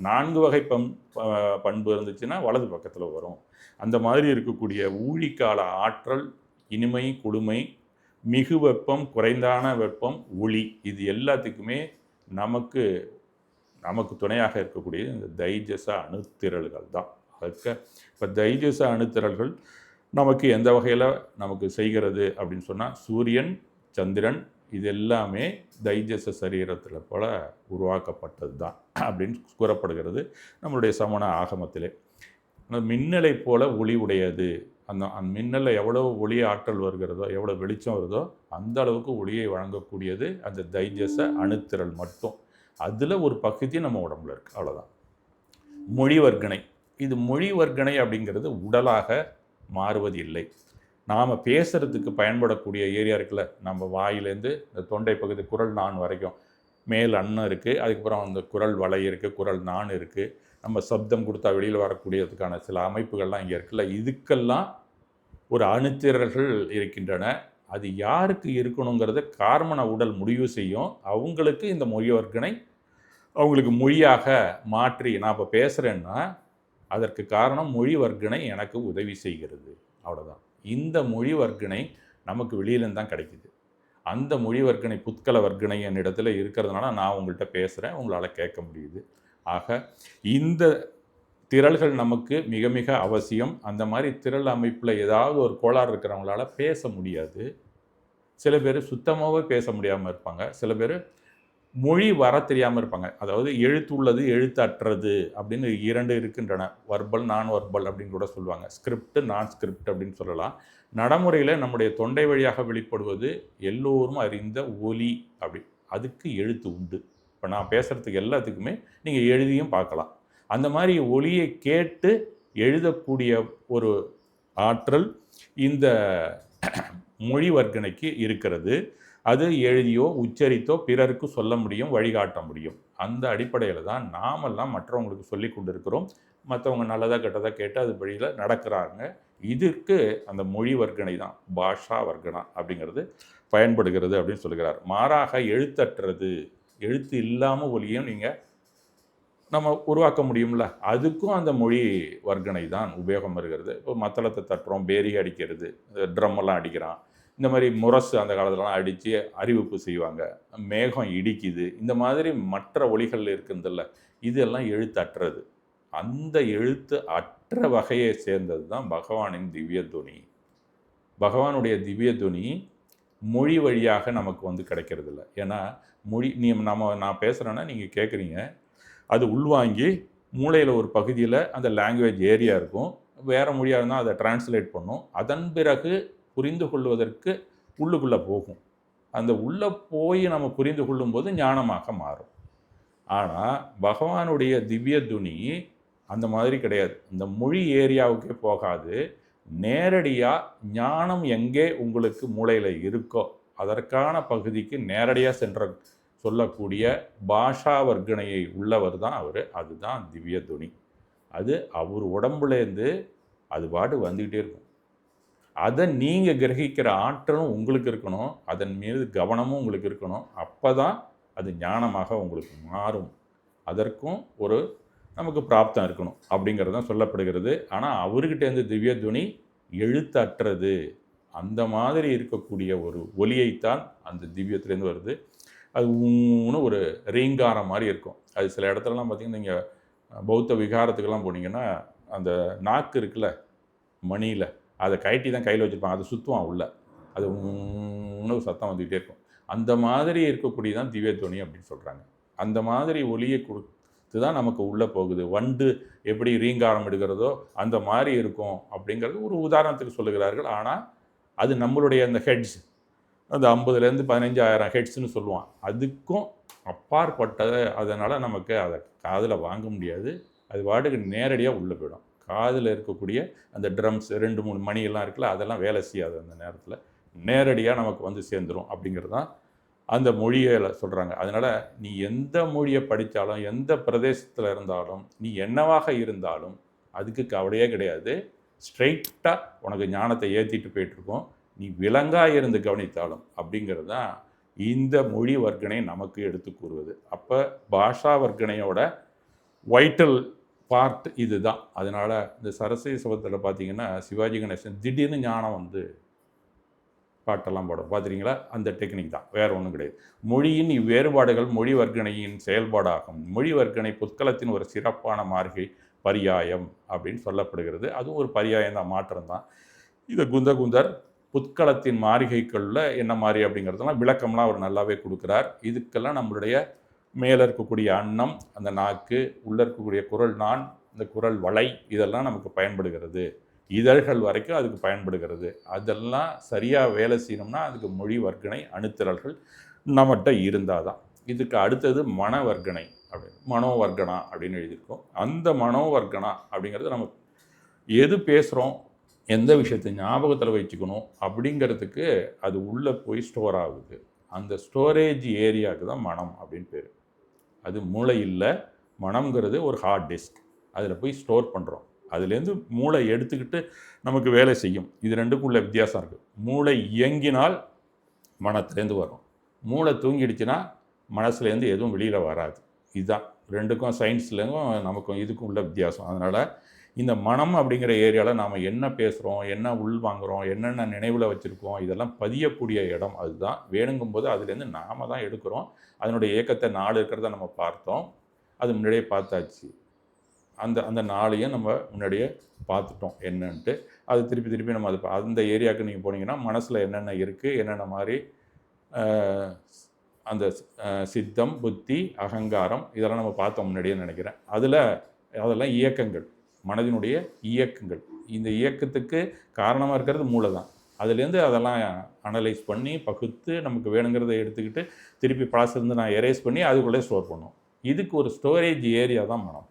4 வகை பண்பு இருந்துச்சுன்னா வலது பக்கத்தில் வரும். அந்த மாதிரி இருக்கக்கூடிய ஊழிக்கால ஆற்றல், இனிமை, குளுமை, மிகு வெப்பம், குறைந்தான வெப்பம், ஒளி, இது எல்லாத்துக்குமே நமக்கு துணையாக இருக்கக்கூடிய இந்த தைஜச அணுத்திரள்கள் தான். அதுக்கு இப்போ தைஜச அணுத்திரள்கள் நமக்கு எந்த வகையில் நமக்கு செய்கிறது அப்படின்னு சொன்னால், சூரியன், சந்திரன் இது எல்லாமே தைஜச சரீரத்தில் போல உருவாக்கப்பட்டது தான் அப்படின்னு கூறப்படுகிறது நம்மளுடைய சமண ஆகமத்திலே. மின்னலை போல ஒளி உடையது. அந்த மின்னலில் எவ்வளோ ஒளி ஆற்றல் வருகிறதோ, எவ்வளோ வெளிச்சம் வருதோ அந்த அளவுக்கு ஒளியை வழங்கக்கூடியது அந்த தைஜச அணுத்திரள் மட்டும். அதில் ஒரு பகுதி நம்ம உடம்புல இருக்குது, அவ்வளோதான். மொழி வர்க்கணை. இது மொழி வர்க்கணை அப்படிங்கிறது உடலாக மாறுவது இல்லை. நாம் பேசுகிறதுக்கு பயன்படக்கூடிய ஏரியா இருக்குல்ல, நம்ம வாயிலேருந்து இந்த தொண்டை பகுதி குரல் நான் வரைக்கும் மேல் அன்னம் இருக்குது, அதுக்கப்புறம் அந்த குரல் வலை இருக்குது, குரல் நான் இருக்குது, நம்ம சப்தம் கொடுத்தா வெளியில் வரக்கூடியதுக்கான சில அமைப்புகள்லாம் இங்கே இருக்குல்ல, இதுக்கெல்லாம் ஒரு அணுத்திரல்கள் இருக்கின்றன. அது யாருக்கு இருக்கணுங்கிறத கார்மன உடல் முடிவு செய்யும். அவங்களுக்கு இந்த மொழி வர்க்கணை அவங்களுக்கு மொழியாக மாற்றி நான் இப்போ பேசுகிறேன்னா அதற்கு காரணம் மொழி வர்க்கணை எனக்கு உதவி செய்கிறது, அவ்வளோதான். இந்த மொழி வர்க்கணை நமக்கு வெளியிலேருந்து தான் கிடைக்குது. அந்த மொழி வர்க்கணை புத்கல வர்க்கணை என்னிடத்துல இருக்கிறதுனால நான் உங்கள்கிட்ட பேசுகிறேன், உங்களால் கேட்க முடியுது. ஆக இந்த திரள்கள் நமக்கு மிக மிக அவசியம். அந்த மாதிரி திரள் அமைப்பில் ஏதாவது ஒரு கோளாறு இருக்கிறவங்களால பேச முடியாது. சில பேர் சுத்தமாகவே பேச முடியாமல் இருப்பாங்க. சில பேர் மொழி வர தெரியாமல் இருப்பாங்க. அதாவது எழுத்து உள்ளது, எழுத்து அற்றது அப்படின்னு 2 இருக்கின்றன. வர்பல், நான் வர்பல் அப்படின்னு கூட சொல்லுவாங்க. ஸ்கிரிப்ட், நான் ஸ்கிரிப்ட் அப்படின்னு சொல்லலாம். நடைமுறையில் நம்முடைய தொண்டை வழியாக வெளிப்படுவது எல்லோரும் அறிந்த ஒலி. அப்படி அதுக்கு எழுத்து உண்டு. இப்போ நான் பேசுகிறதுக்கு எல்லாத்துக்குமே நீங்கள் எழுதியும் பார்க்கலாம். அந்த மாதிரி ஒலியை கேட்டு எழுதக்கூடிய ஒரு ஆற்றல் இந்த மொழி வர்க்கணைக்கு இருக்கிறது. அது எழுதியோ உச்சரித்தோ பிறருக்கு சொல்ல முடியும், வழிகாட்ட முடியும். அந்த அடிப்படையில் தான் நாமெல்லாம் மற்றவங்களுக்கு சொல்லி கொண்டு இருக்கிறோம். மற்றவங்க நல்லதாக கெட்டதாக கேட்டு அது வழியில் நடக்கிறாங்க. இதற்கு அந்த மொழி வர்க்கணை தான் பாஷா வர்க்கணா அப்படிங்கிறது பயன்படுகிறது அப்படின்னு சொல்கிறார். மாறாக எழுத்தற்றது, எழுத்து இல்லாமல் ஒலியும் நம்ம உருவாக்க முடியும்ல, அதுக்கும் அந்த மொழி வர்க்கணை தான் உபயோகம் வருகிறது. இப்போ மத்தளத்தை தட்டுறோம், பேரி அடிக்கிறது, ட்ரம்மெல்லாம் அடிக்கிறான், இந்த மாதிரி முரசு அந்த காலத்துலலாம் அடித்து அறிவிப்பு செய்வாங்க, மேகம் இடிக்குது, இந்த மாதிரி மற்ற ஒலிகள் இருக்குதில்ல, இதெல்லாம் எழுத்து அற்றது. அந்த எழுத்து அற்ற வகையை சேர்ந்தது தான் பகவானின் திவ்ய துணி. பகவானுடைய திவ்ய துணி மொழி வழியாக நமக்கு கிடைக்கிறது இல்லை. ஏன்னா மொழி நான் பேசுகிறேன்னா நீங்கள் கேட்குறீங்க, அது உள்வாங்கி மூளையில் ஒரு பகுதியில் அந்த லாங்குவேஜ் ஏரியா இருக்கும், வேறு மொழியாக இருந்தால் அதை டிரான்ஸ்லேட் பண்ணும், அதன் பிறகு புரிந்து கொள்வதற்கு உள்ளுக்குள்ளே போகும். அந்த உள்ளே போய் நம்ம புரிந்து கொள்ளும்போது ஞானமாக மாறும். ஆனால் பகவானுடைய திவ்ய துணி அந்த மாதிரி கிடையாது. இந்த மொழி ஏரியாவுக்கே போகாது. நேரடியாக ஞானம் எங்கே உங்களுக்கு மூளையில் இருக்கோ அதற்கான பகுதிக்கு நேரடியாக சென்ற சொல்லக்கூடிய பாஷா வர்க்கணையை உள்ளவர் தான் அவர். அதுதான் திவ்ய துணி. அது அவர் உடம்புலேருந்து அது பாட்டு வந்துக்கிட்டே இருக்கும். அதை நீங்கள் கிரகிக்கிற ஆற்றலும் உங்களுக்கு இருக்கணும், அதன் மீது கவனமும் உங்களுக்கு இருக்கணும். அப்போ தான் அது ஞானமாக உங்களுக்கு மாறும். அதற்கும் ஒரு நமக்கு பிராப்தம் இருக்கணும் அப்படிங்கிறது தான் சொல்லப்படுகிறது. ஆனால் அவர்கிட்டேருந்து திவ்ய துணி எழுத்தற்றது. அந்த மாதிரி இருக்கக்கூடிய ஒரு ஒலியைத்தான் அந்த திவ்யத்துலேருந்து வருது. அது ஊன்னு ஒரு ரீங்காரம் மாதிரி இருக்கும். அது சில இடத்துலலாம் பார்த்தீங்கன்னா, நீங்கள் பௌத்த விகாரத்துக்கெல்லாம் போனீங்கன்னா, அந்த நாக்கு இருக்குல்ல மணியில், அதை கழட்டி தான் கையில் வச்சுருப்பாங்க. அது சுற்றுவான் உள்ள. அது ஊன்னு சத்தம் வந்துக்கிட்டே இருக்கும். அந்த மாதிரி இருக்கக்கூடியதான் திவ்ய துணி அப்படின்னு சொல்கிறாங்க. அந்த மாதிரி ஒலியை கொடுத்து தான் நமக்கு உள்ளே போகுது. வண்டு எப்படி ரீங்காரம் எடுக்கிறதோ அந்த மாதிரி இருக்கும் அப்படிங்கிறது ஒரு உதாரணத்துக்கு சொல்லுகிறார்கள். ஆனால் அது நம்மளுடைய அந்த ஹெட்ஸ், அந்த 50,000 15,000 ஹெட்ஸ்ன்னு சொல்லுவான். அதுக்கும் அப்பாற்பட்டது. அதனால் நமக்கு அதை காதில் வாங்க முடியாது. அது பாட்டுக்கு நேரடியாக உள்ளே போயிடும். காதில் இருக்கக்கூடிய அந்த ட்ரம்ஸ் 2, 3 மணியெல்லாம் இருக்குல்ல, அதெல்லாம் வேலை செய்யாது அந்த நேரத்தில். நேரடியாக நமக்கு வந்து சேர்ந்துடும் அப்படிங்கிறது தான் அந்த மொழியில் சொல்கிறாங்க. அதனால் நீ எந்த மொழியை படித்தாலும், எந்த பிரதேசத்தில் இருந்தாலும், நீ என்னவாக இருந்தாலும் அதுக்கு கவலையே கிடையாது. ஸ்ட்ரைட்டாக உனக்கு ஞானத்தை ஏற்றிட்டு போயிட்டுருக்கோம். நீ விலங்காக இருந்து கவனித்தாலும் அப்படிங்கிறது தான் இந்த மொழி வர்க்கனை நமக்கு எடுத்து கூறுவது. அப்போ பாஷா வர்க்கனையோட வைட்டல் பார்ட் இது தான். அதனால் இந்த சரஸ்வதி சபத்தில் பார்த்தீங்கன்னா, சிவாஜி கணேசன் திடீர்னு ஞானம் வந்து பாட்டெல்லாம் பாடும் பார்த்துறீங்களா? அந்த டெக்னிக் தான், வேறு ஒன்றும் கிடையாது. மொழியின் இவ்வேறுபாடுகள் மொழி வர்க்கணையின் செயல்பாடாகும். மொழி வர்க்கணை புத்கலத்தின் ஒரு சிறப்பான மார்கை பரியாயம் அப்படின்னு சொல்லப்படுகிறது. அதுவும் ஒரு பரியாயம் தான், மாற்றம் தான். இதை குந்தர் புத்கலத்தின் மாளிகைக்குள்ள என்ன மாதிரி அப்படிங்கிறதெல்லாம் விளக்கம்லாம் அவர் நல்லாவே கொடுக்குறார். இதுக்கெல்லாம் நம்மளுடைய மேலே இருக்கக்கூடிய அன்னம், அந்த நாக்கு, உள்ளே இருக்கக்கூடிய குரல் நான், இந்த குரல் வளை, இதெல்லாம் நமக்கு பயன்படுகிறது. இதழ்கள் வரைக்கும் அதுக்கு பயன்படுகிறது. அதெல்லாம் சரியாக வேலை செய்யணும்னா அதுக்கு மொழி வர்க்கணை அணுத்திரல்கள் நம்மகிட்ட இருந்தால் தான். இதுக்கு அடுத்தது மனவர்க்கணை அப்படின்னு, மனோவர்க்கணா அப்படின்னு எழுதியிருக்கோம். அந்த மனோவர்க்கணா அப்படிங்கிறது நம்ம எது பேசுகிறோம், எந்த விஷயத்தை ஞாபகத்தில் வச்சுக்கணும் அப்படிங்கிறதுக்கு அது உள்ளே போய் ஸ்டோர் ஆகுது. அந்த ஸ்டோரேஜ் ஏரியாவுக்கு தான் மனம் அப்படின்னு பேர். அது மூளை இல்லை, மனம்ங்கிறது ஒரு ஹார்ட் டிஸ்க். அதில் போய் ஸ்டோர் பண்ணுறோம். அதுலேருந்து மூளை எடுத்துக்கிட்டு நமக்கு வேலை செய்யும். இது ரெண்டுக்கும் உள்ள வித்தியாசம் இருக்குது. மூளை இயங்கினால் மனத்துலேருந்து வரும், மூளை தூங்கிடுச்சுன்னா மனசுலேருந்து எதுவும் வெளியில் வராது. இதுதான் ரெண்டுக்கும், சயின்ஸ்லேயும் நமக்கும் இதுக்கும் உள்ள வித்தியாசம். அதனால் இந்த மனம் அப்படிங்கிற ஏரியாவில் நாம் என்ன பேசுகிறோம், என்ன உள்வாங்குகிறோம், என்னென்ன நினைவில் வச்சுருக்கோம், இதெல்லாம் பதியக்கூடிய இடம். அதுதான் வேணுங்கும்போது அதுலேருந்து நாம் தான் எடுக்கிறோம். அதனுடைய இயக்கத்தை 4 இருக்கிறத நம்ம பார்த்தோம். அது முன்னாடியே பார்த்தாச்சு. அந்த 4ஐயும் நம்ம முன்னாடியே பார்த்துட்டோம் என்னன்ட்டு. அது திருப்பி நம்ம அது அந்த ஏரியாவுக்கு நீங்கள் போனீங்கன்னா மனசில் என்னென்ன இருக்குது, என்னென்ன மாதிரி அந்த சித்தம், புத்தி, அகங்காரம், இதெல்லாம் நம்ம பார்த்தோம் முன்னாடியே நினைக்கிறேன். அதெல்லாம் இயக்கங்கள், மனதினுடைய இயக்கங்கள். இந்த இயக்கத்துக்கு காரணமாக இருக்கிறது மூளை தான். அதுலேருந்து அதெல்லாம் அனலைஸ் பண்ணி பகுத்து நமக்கு வேணுங்கிறத எடுத்துக்கிட்டு திருப்பி ப்ராசஸ்லேருந்து நான் எரேஸ் பண்ணி அதுக்குள்ளே ஸ்டோர் பண்ணும். இதுக்கு ஒரு ஸ்டோரேஜ் ஏரியா தான் மனம்.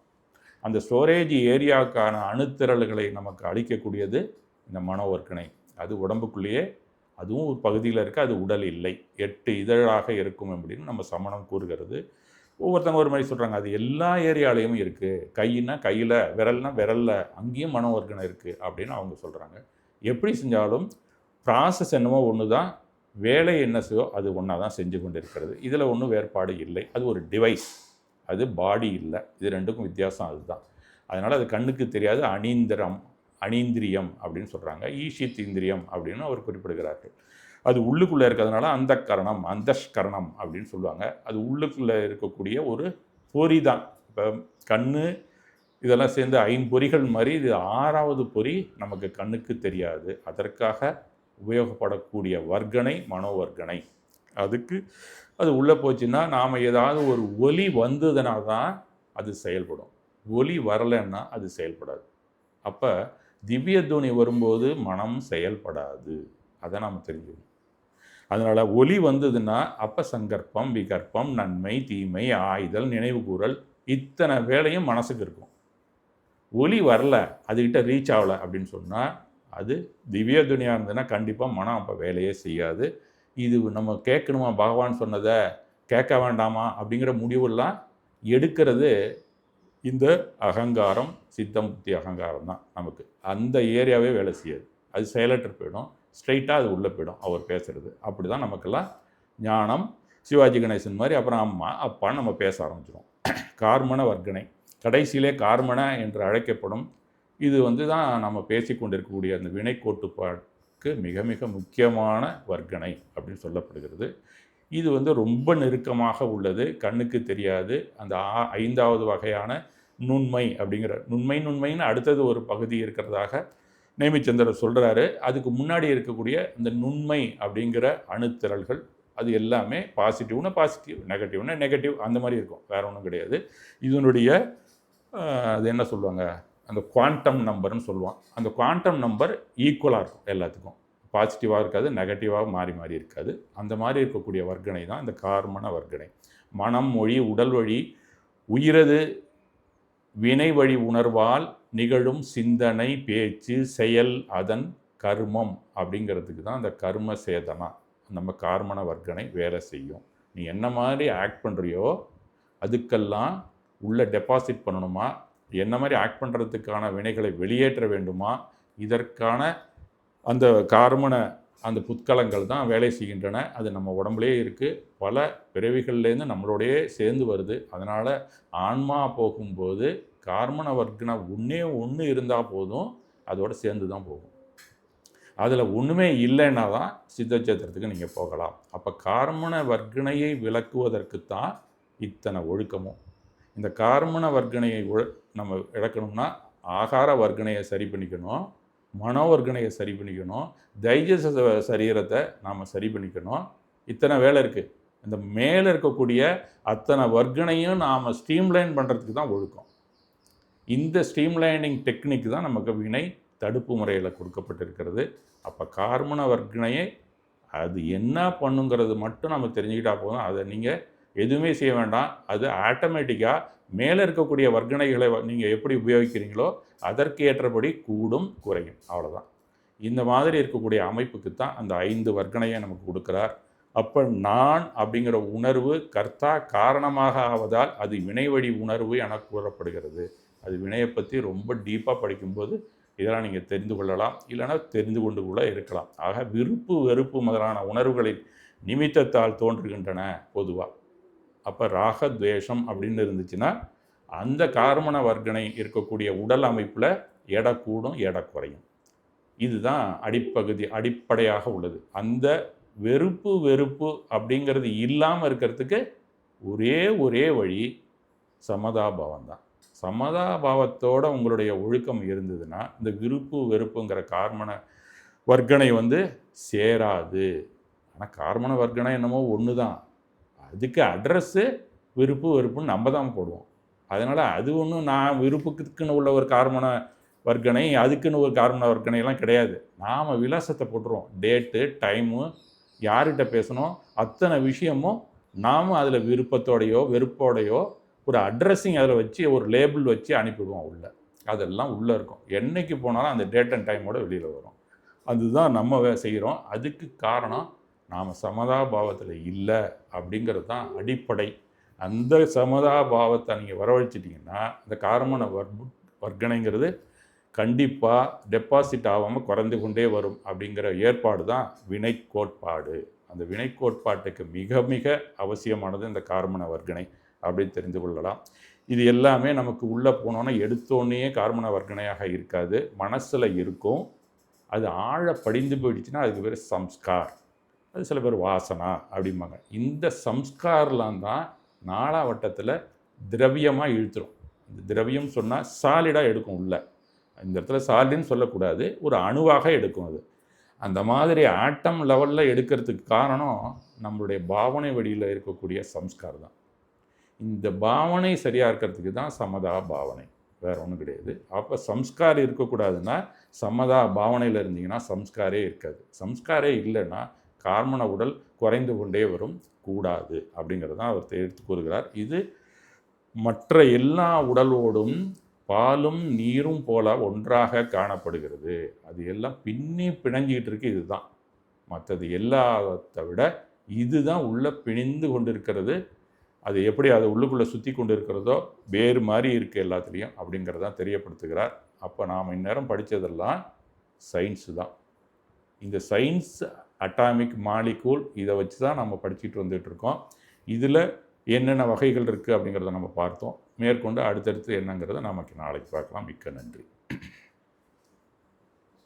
அந்த ஸ்டோரேஜ் ஏரியாவுக்கான அணுத்திரல்களை நமக்கு அளிக்கக்கூடியது இந்த மனோவர்க்கணை. அது உடம்புக்குள்ளேயே அதுவும் ஒரு பகுதியில் இருக்குது. அது உடல் இல்லை, 8 இதழாக இருக்கும் அப்படின்னு நம்ம சமணம் கூறுகிறது. ஒவ்வொருத்தவங்க ஒரு மாதிரி சொல்கிறாங்க. அது எல்லா ஏரியாலையும் இருக்குது. கையினா கையில், விரல்னா விரலில், அங்கேயும் மனோவர்க்கணை இருக்குது அப்படின்னு அவங்க சொல்கிறாங்க. எப்படி செஞ்சாலும் ப்ராசஸ் என்னமோ ஒன்று தான், வேலை என்ன செய்யோ அது ஒன்றா தான் செஞ்சு கொண்டு இருக்கிறது. இதில் ஒன்றும் வேறுபாடு இல்லை. அது ஒரு டிவைஸ், அது பாடி இல்லை. இது ரெண்டுக்கும் வித்தியாசம் அதுதான். அதனால் அது கண்ணுக்கு தெரியாது. அனீந்திரியம் அப்படின்னு சொல்கிறாங்க. ஈஷித் இந்திரியம் அப்படின்னு அவர் குறிப்பிடுகிறார்கள். அது உள்ளுக்குள்ளே இருக்கிறதுனால அந்தஷ்கரணம் அப்படின்னு சொல்லுவாங்க. அது உள்ளுக்குள்ளே இருக்கக்கூடிய ஒரு பொறி தான். இப்போ கண்ணு இதெல்லாம் சேர்ந்து 5 பொறிகள் மாதிரி இது 6வது பொறி நமக்கு கண்ணுக்கு தெரியாது. அதற்காக உபயோகப்படக்கூடிய வர்க்கணை மனோவர்க்கணை. அதுக்கு அது உள்ளே போச்சுன்னா நாம் ஏதாவது ஒரு ஒலி வந்ததுனா தான் அது செயல்படும். ஒலி வரலைன்னா அது செயல்படாது. அப்போ திவ்ய துணி வரும்போது மனம் செயல்படாது. அதை நாம் தெரிஞ்சுக்கணும். அதனால் ஒலி வந்ததுன்னா அப்போ சங்கற்பம், விகற்பம், நன்மை, தீமை, ஆய்தல், நினைவு கூறல், இத்தனை வேலையும் மனசுக்கு இருக்கும். ஒலி வரல, அதுக்கிட்ட ரீச் ஆகலை அப்படின்னு சொன்னால் அது திவ்ய துணியாக இருந்ததுன்னா கண்டிப்பாக மனம் அப்போ வேலையே செய்யாது. இது நம்ம கேட்கணுமா, பகவான் சொன்னதை கேட்க வேண்டாமா அப்படிங்கிற முடிவெல்லாம் எடுக்கிறது இந்த அகங்காரம், சித்தம், புத்தி, அகங்காரம் தான். நமக்கு அந்த ஏரியாவே வேலை செய்யாது. அது செயலற்று போயிடும், ஸ்ட்ரைட்டாக அது உள்ளே போயிடும் அவர் பேசுகிறது. அப்படி தான் நமக்கெல்லாம் ஞானம் சிவாஜி கணேசன் மாதிரி அப்புறம் அம்மா அப்பான்னு நம்ம பேச ஆரம்பிச்சிடும். கார்மண வர்க்கணை கடைசியிலே கார்மண என்று அழைக்கப்படும் இது தான் நம்ம பேசி கொண்டிருக்கக்கூடிய அந்த வினை கோட்பாட்டுக்கு மிக மிக முக்கியமான வர்க்கணை அப்படின்னு சொல்லப்படுகிறது. இது ரொம்ப நெருக்கமாக உள்ளது, கண்ணுக்கு தெரியாது. அந்த 5வது வகையான நுண்மை அப்படிங்கிற நுண்மைன்னு அடுத்தது ஒரு பகுதி இருக்கிறதாக நேமிச்சந்திரர் சொல்கிறாரு. அதுக்கு முன்னாடி இருக்கக்கூடிய இந்த நுண்மை அப்படிங்கிற அணுத்திரள்கள் அது எல்லாமே பாசிட்டிவ்னா பாசிட்டிவ், நெகட்டிவ்னா நெகட்டிவ், அந்த மாதிரி இருக்கும், வேற ஒன்றும் கிடையாது. இதனுடைய அது என்ன சொல்லுவாங்க, அந்த குவாண்டம் நம்பர்னு சொல்லுவான். அந்த குவாண்டம் நம்பர் ஈக்குவலாக இருக்கும் எல்லாத்துக்கும், பாசிட்டிவாக இருக்காது, நெகட்டிவாக மாறி மாறி இருக்காது. அந்த மாதிரி இருக்கக்கூடிய வர்க்கணை தான் இந்த கார்மண வர்க்கணை. மனம், மொழி, உடல் வழி உயிரது வினை வழி உணர்வால் நிகழும் சிந்தனை, பேச்சு, செயல், அதன் கர்மம் அப்படிங்கிறதுக்கு தான் அந்த கர்ம சேதனா நம்ம கார்மண வர்க்கணை வேலை செய்யும். நீ என்ன மாதிரி ஆக்ட் பண்ணுறியோ அதுக்கெல்லாம் உள்ள டெபாசிட் பண்ணணுமா, என்ன மாதிரி ஆக்ட் பண்ணுறதுக்கான வினைகளை வெளியேற்ற வேண்டுமா, இதற்கான அந்த கார்மண அந்த புத்கலங்கள் தான் வேலை செய்கின்றன. அது நம்ம உடம்புலேயே இருக்குது, பல பிறவிகள்லேருந்து நம்மளோடையே சேர்ந்து வருது. அதனால் ஆன்மா போகும்போது கார்மண வர்க்கணை ஒன்று இருந்தால் போதும், அதோடு சேர்ந்து தான் போகும். அதில் ஒன்றுமே இல்லைன்னா தான் சித்தச்சேத்திரத்துக்கு நீங்கள் போகலாம். அப்போ கார்மண வர்க்கணையை விளக்குவதற்குத்தான் இத்தனை ஒழுக்கமும். இந்த கார்மண வர்க்கணையை நம்ம இழக்கணும்னா ஆகார வர்க்கணையை சரி பண்ணிக்கணும், மனோவர்க்கணையை சரி பண்ணிக்கணும், தைஜச சரீரத்தை நாம் சரி பண்ணிக்கணும். இத்தனை வேலை இருக்குது. இந்த மேலே இருக்கக்கூடிய அத்தனை வர்க்கணையும் நாம் ஸ்ட்ரீம்லைன் பண்ணுறதுக்கு தான் ஒழுக்கம். இந்த ஸ்ட்ரீம்லைனிங் டெக்னிக் தான் நமக்கு வினை தடுப்பு முறையில் கொடுக்கப்பட்டிருக்கிறது. அப்போ கார்மண வர்க்கணையை அது என்ன பண்ணுங்கிறது மட்டும் நம்ம தெரிஞ்சுக்கிட்டால் போதும். அதை நீங்கள் எதுவுமே செய்ய வேண்டாம். அது ஆட்டோமேட்டிக்காக மேலே இருக்கக்கூடிய வர்க்கணைகளை நீங்கள் எப்படி உபயோகிக்கிறீங்களோ அதற்கு ஏற்றபடி கூடும் குறையும், அவ்வளோதான். இந்த மாதிரி இருக்கக்கூடிய அமைப்புக்கு தான் அந்த 5 வர்க்கணையை நமக்கு கொடுக்குறார். அப்போ நான் அப்படிங்கிற உணர்வு கர்த்தா காரணமாக ஆவதால் அது வினைவழி உணர்வு என கூறப்படுகிறது. அது வினையை பற்றி ரொம்ப டீப்பாக படிக்கும்போது இதெல்லாம் நீங்கள் தெரிந்து கொள்ளலாம், இல்லைனா தெரிந்து கொண்டு கூட இருக்கலாம். ஆக விருப்பு வெறுப்பு முதலான உணர்வுகளின் நிமித்தத்தால் தோன்றுகின்றன பொதுவாக. அப்போ ராகத்வேஷம் அப்படின்னு இருந்துச்சுன்னா அந்த கார்மண வர்க்கணை இருக்கக்கூடிய உடல் அமைப்பில் எடை கூடும், எடை குறையும். இதுதான் அடிப்படையாக உள்ளது. அந்த வெறுப்பு அப்படிங்கிறது இல்லாமல் இருக்கிறதுக்கு ஒரே வழி சமதாபாவம் தான். சமதாபாவத்தோடு உங்களுடைய ஒழுக்கம் இருந்ததுன்னா இந்த விருப்பு வெறுப்புங்கிற கார்மண வர்க்கணை சேராது. ஆனால் கார்மண வர்க்கணை என்னமோ ஒன்று தான், அதுக்கு அட்ரஸ்ஸு விருப்பு வெறுப்புன்னு நம்ம தான் போடுவோம். அதனால் அது ஒன்றும் நான் விருப்புக்குன்னு உள்ள ஒரு கார்மண வர்க்கணை, அதுக்குன்னு ஒரு கார்மண வர்க்கணையெல்லாம் கிடையாது. நாம் விலாசத்தை போட்டுருவோம், டேட்டு, டைமு, யார்கிட்ட பேசணும், அத்தனை விஷயமும் நாம் அதில் விருப்பத்தோடையோ வெறுப்போடையோ ஒரு அட்ரஸிங் அதில் வச்சு ஒரு லேபிள் வச்சு அனுப்பிடுவோம் உள்ளே. அதெல்லாம் உள்ளே இருக்கும். என்றைக்கு போனாலும் அந்த டேட் அண்ட் டைமோடு வெளியில் வரும். அதுதான் நம்ம செய்கிறோம். அதுக்கு காரணம் நாம் சமதாபாவத்தில் இல்லை அப்படிங்கிறது தான் அடிப்படை. அந்த சமதாபாவத்தை நீங்கள் வரவழைச்சிட்டிங்கன்னா இந்த கார்மண வர்க்கணைங்கிறது கண்டிப்பாக டெபாசிட் ஆகாமல் குறைந்து கொண்டே வரும். அப்படிங்கிற ஏற்பாடு தான் வினை கோட்பாடு. அந்த வினை கோட்பாட்டுக்கு மிக மிக அவசியமானது இந்த கார்மண வர்க்கணை அப்படின்னு தெரிந்து கொள்ளலாம். இது எல்லாமே நமக்கு உள்ளே போனோன்னா எடுத்தோடனே கார்மண வர்க்கணையாக இருக்காது, மனசில் இருக்கும். அது ஆழ படிந்து போயிடுச்சுன்னா அதுக்கு பேர் சம்ஸ்கார், அது சில பேர் வாசனா அப்படிம்பாங்க. இந்த சம்ஸ்கார்லாம் தான் 4ஆம் வட்டத்தில் திரவியமாக இழுத்துரும். இந்த திரவியம் சொன்னால் சாலிடாக எடுக்கும் உள்ளே. இந்த இடத்துல சாலின்னு சொல்லக்கூடாது, ஒரு அணுவாக எடுக்கும். அது அந்த மாதிரி ஆட்டம் லெவலில் எடுக்கிறதுக்கு காரணம் நம்மளுடைய பாவனை வழியில் இருக்கக்கூடிய சம்ஸ்கார் தான். இந்த பாவனை சரியாக இருக்கிறதுக்கு தான் சமதா பாவனை, வேறு ஒன்றும் கிடையாது. அப்போ சம்ஸ்கார் இருக்கக்கூடாதுன்னா சமதா பாவனையில் இருந்தீங்கன்னா சம்ஸ்காரே இருக்காது. சம்ஸ்காரே இல்லைன்னா கார்மண உடல் குறைந்து கொண்டே வரும், கூடாது அப்படிங்கிறது தான் அவர் எடுத்து கூறுகிறார். இது மற்ற எல்லா உடலோடும் பாலும் நீரும் போல ஒன்றாக காணப்படுகிறது. அது எல்லாம் பின்னி பிணைஞ்சிக்கிட்டு இருக்கு. இதுதான் மற்றது எல்லாத்தை விட இதுதான் உள்ளே பிணிந்து கொண்டு இருக்கிறது. அது எப்படி அது உள்ளுக்குள்ளே சுற்றி கொண்டு இருக்கிறதோ வேறு மாதிரி இருக்குது எல்லாத்துலேயும் அப்படிங்கிறதான் தெரியப்படுத்துகிறார். அப்போ நாம் இந்நேரம் படித்ததெல்லாம் சயின்ஸு தான். இந்த சயின்ஸ் அட்டாமிக் மாலிகூல் இதை வச்சு தான் நம்ம படிச்சுட்டு வந்துட்டுருக்கோம். இதில் என்னென்ன வகைகள் இருக்குது அப்படிங்கிறத நம்ம பார்த்தோம். மேற்கொண்டு அடுத்தடுத்து என்னங்கிறத நமக்கு நாளைக்கு பார்க்கலாம். மிக்க நன்றி.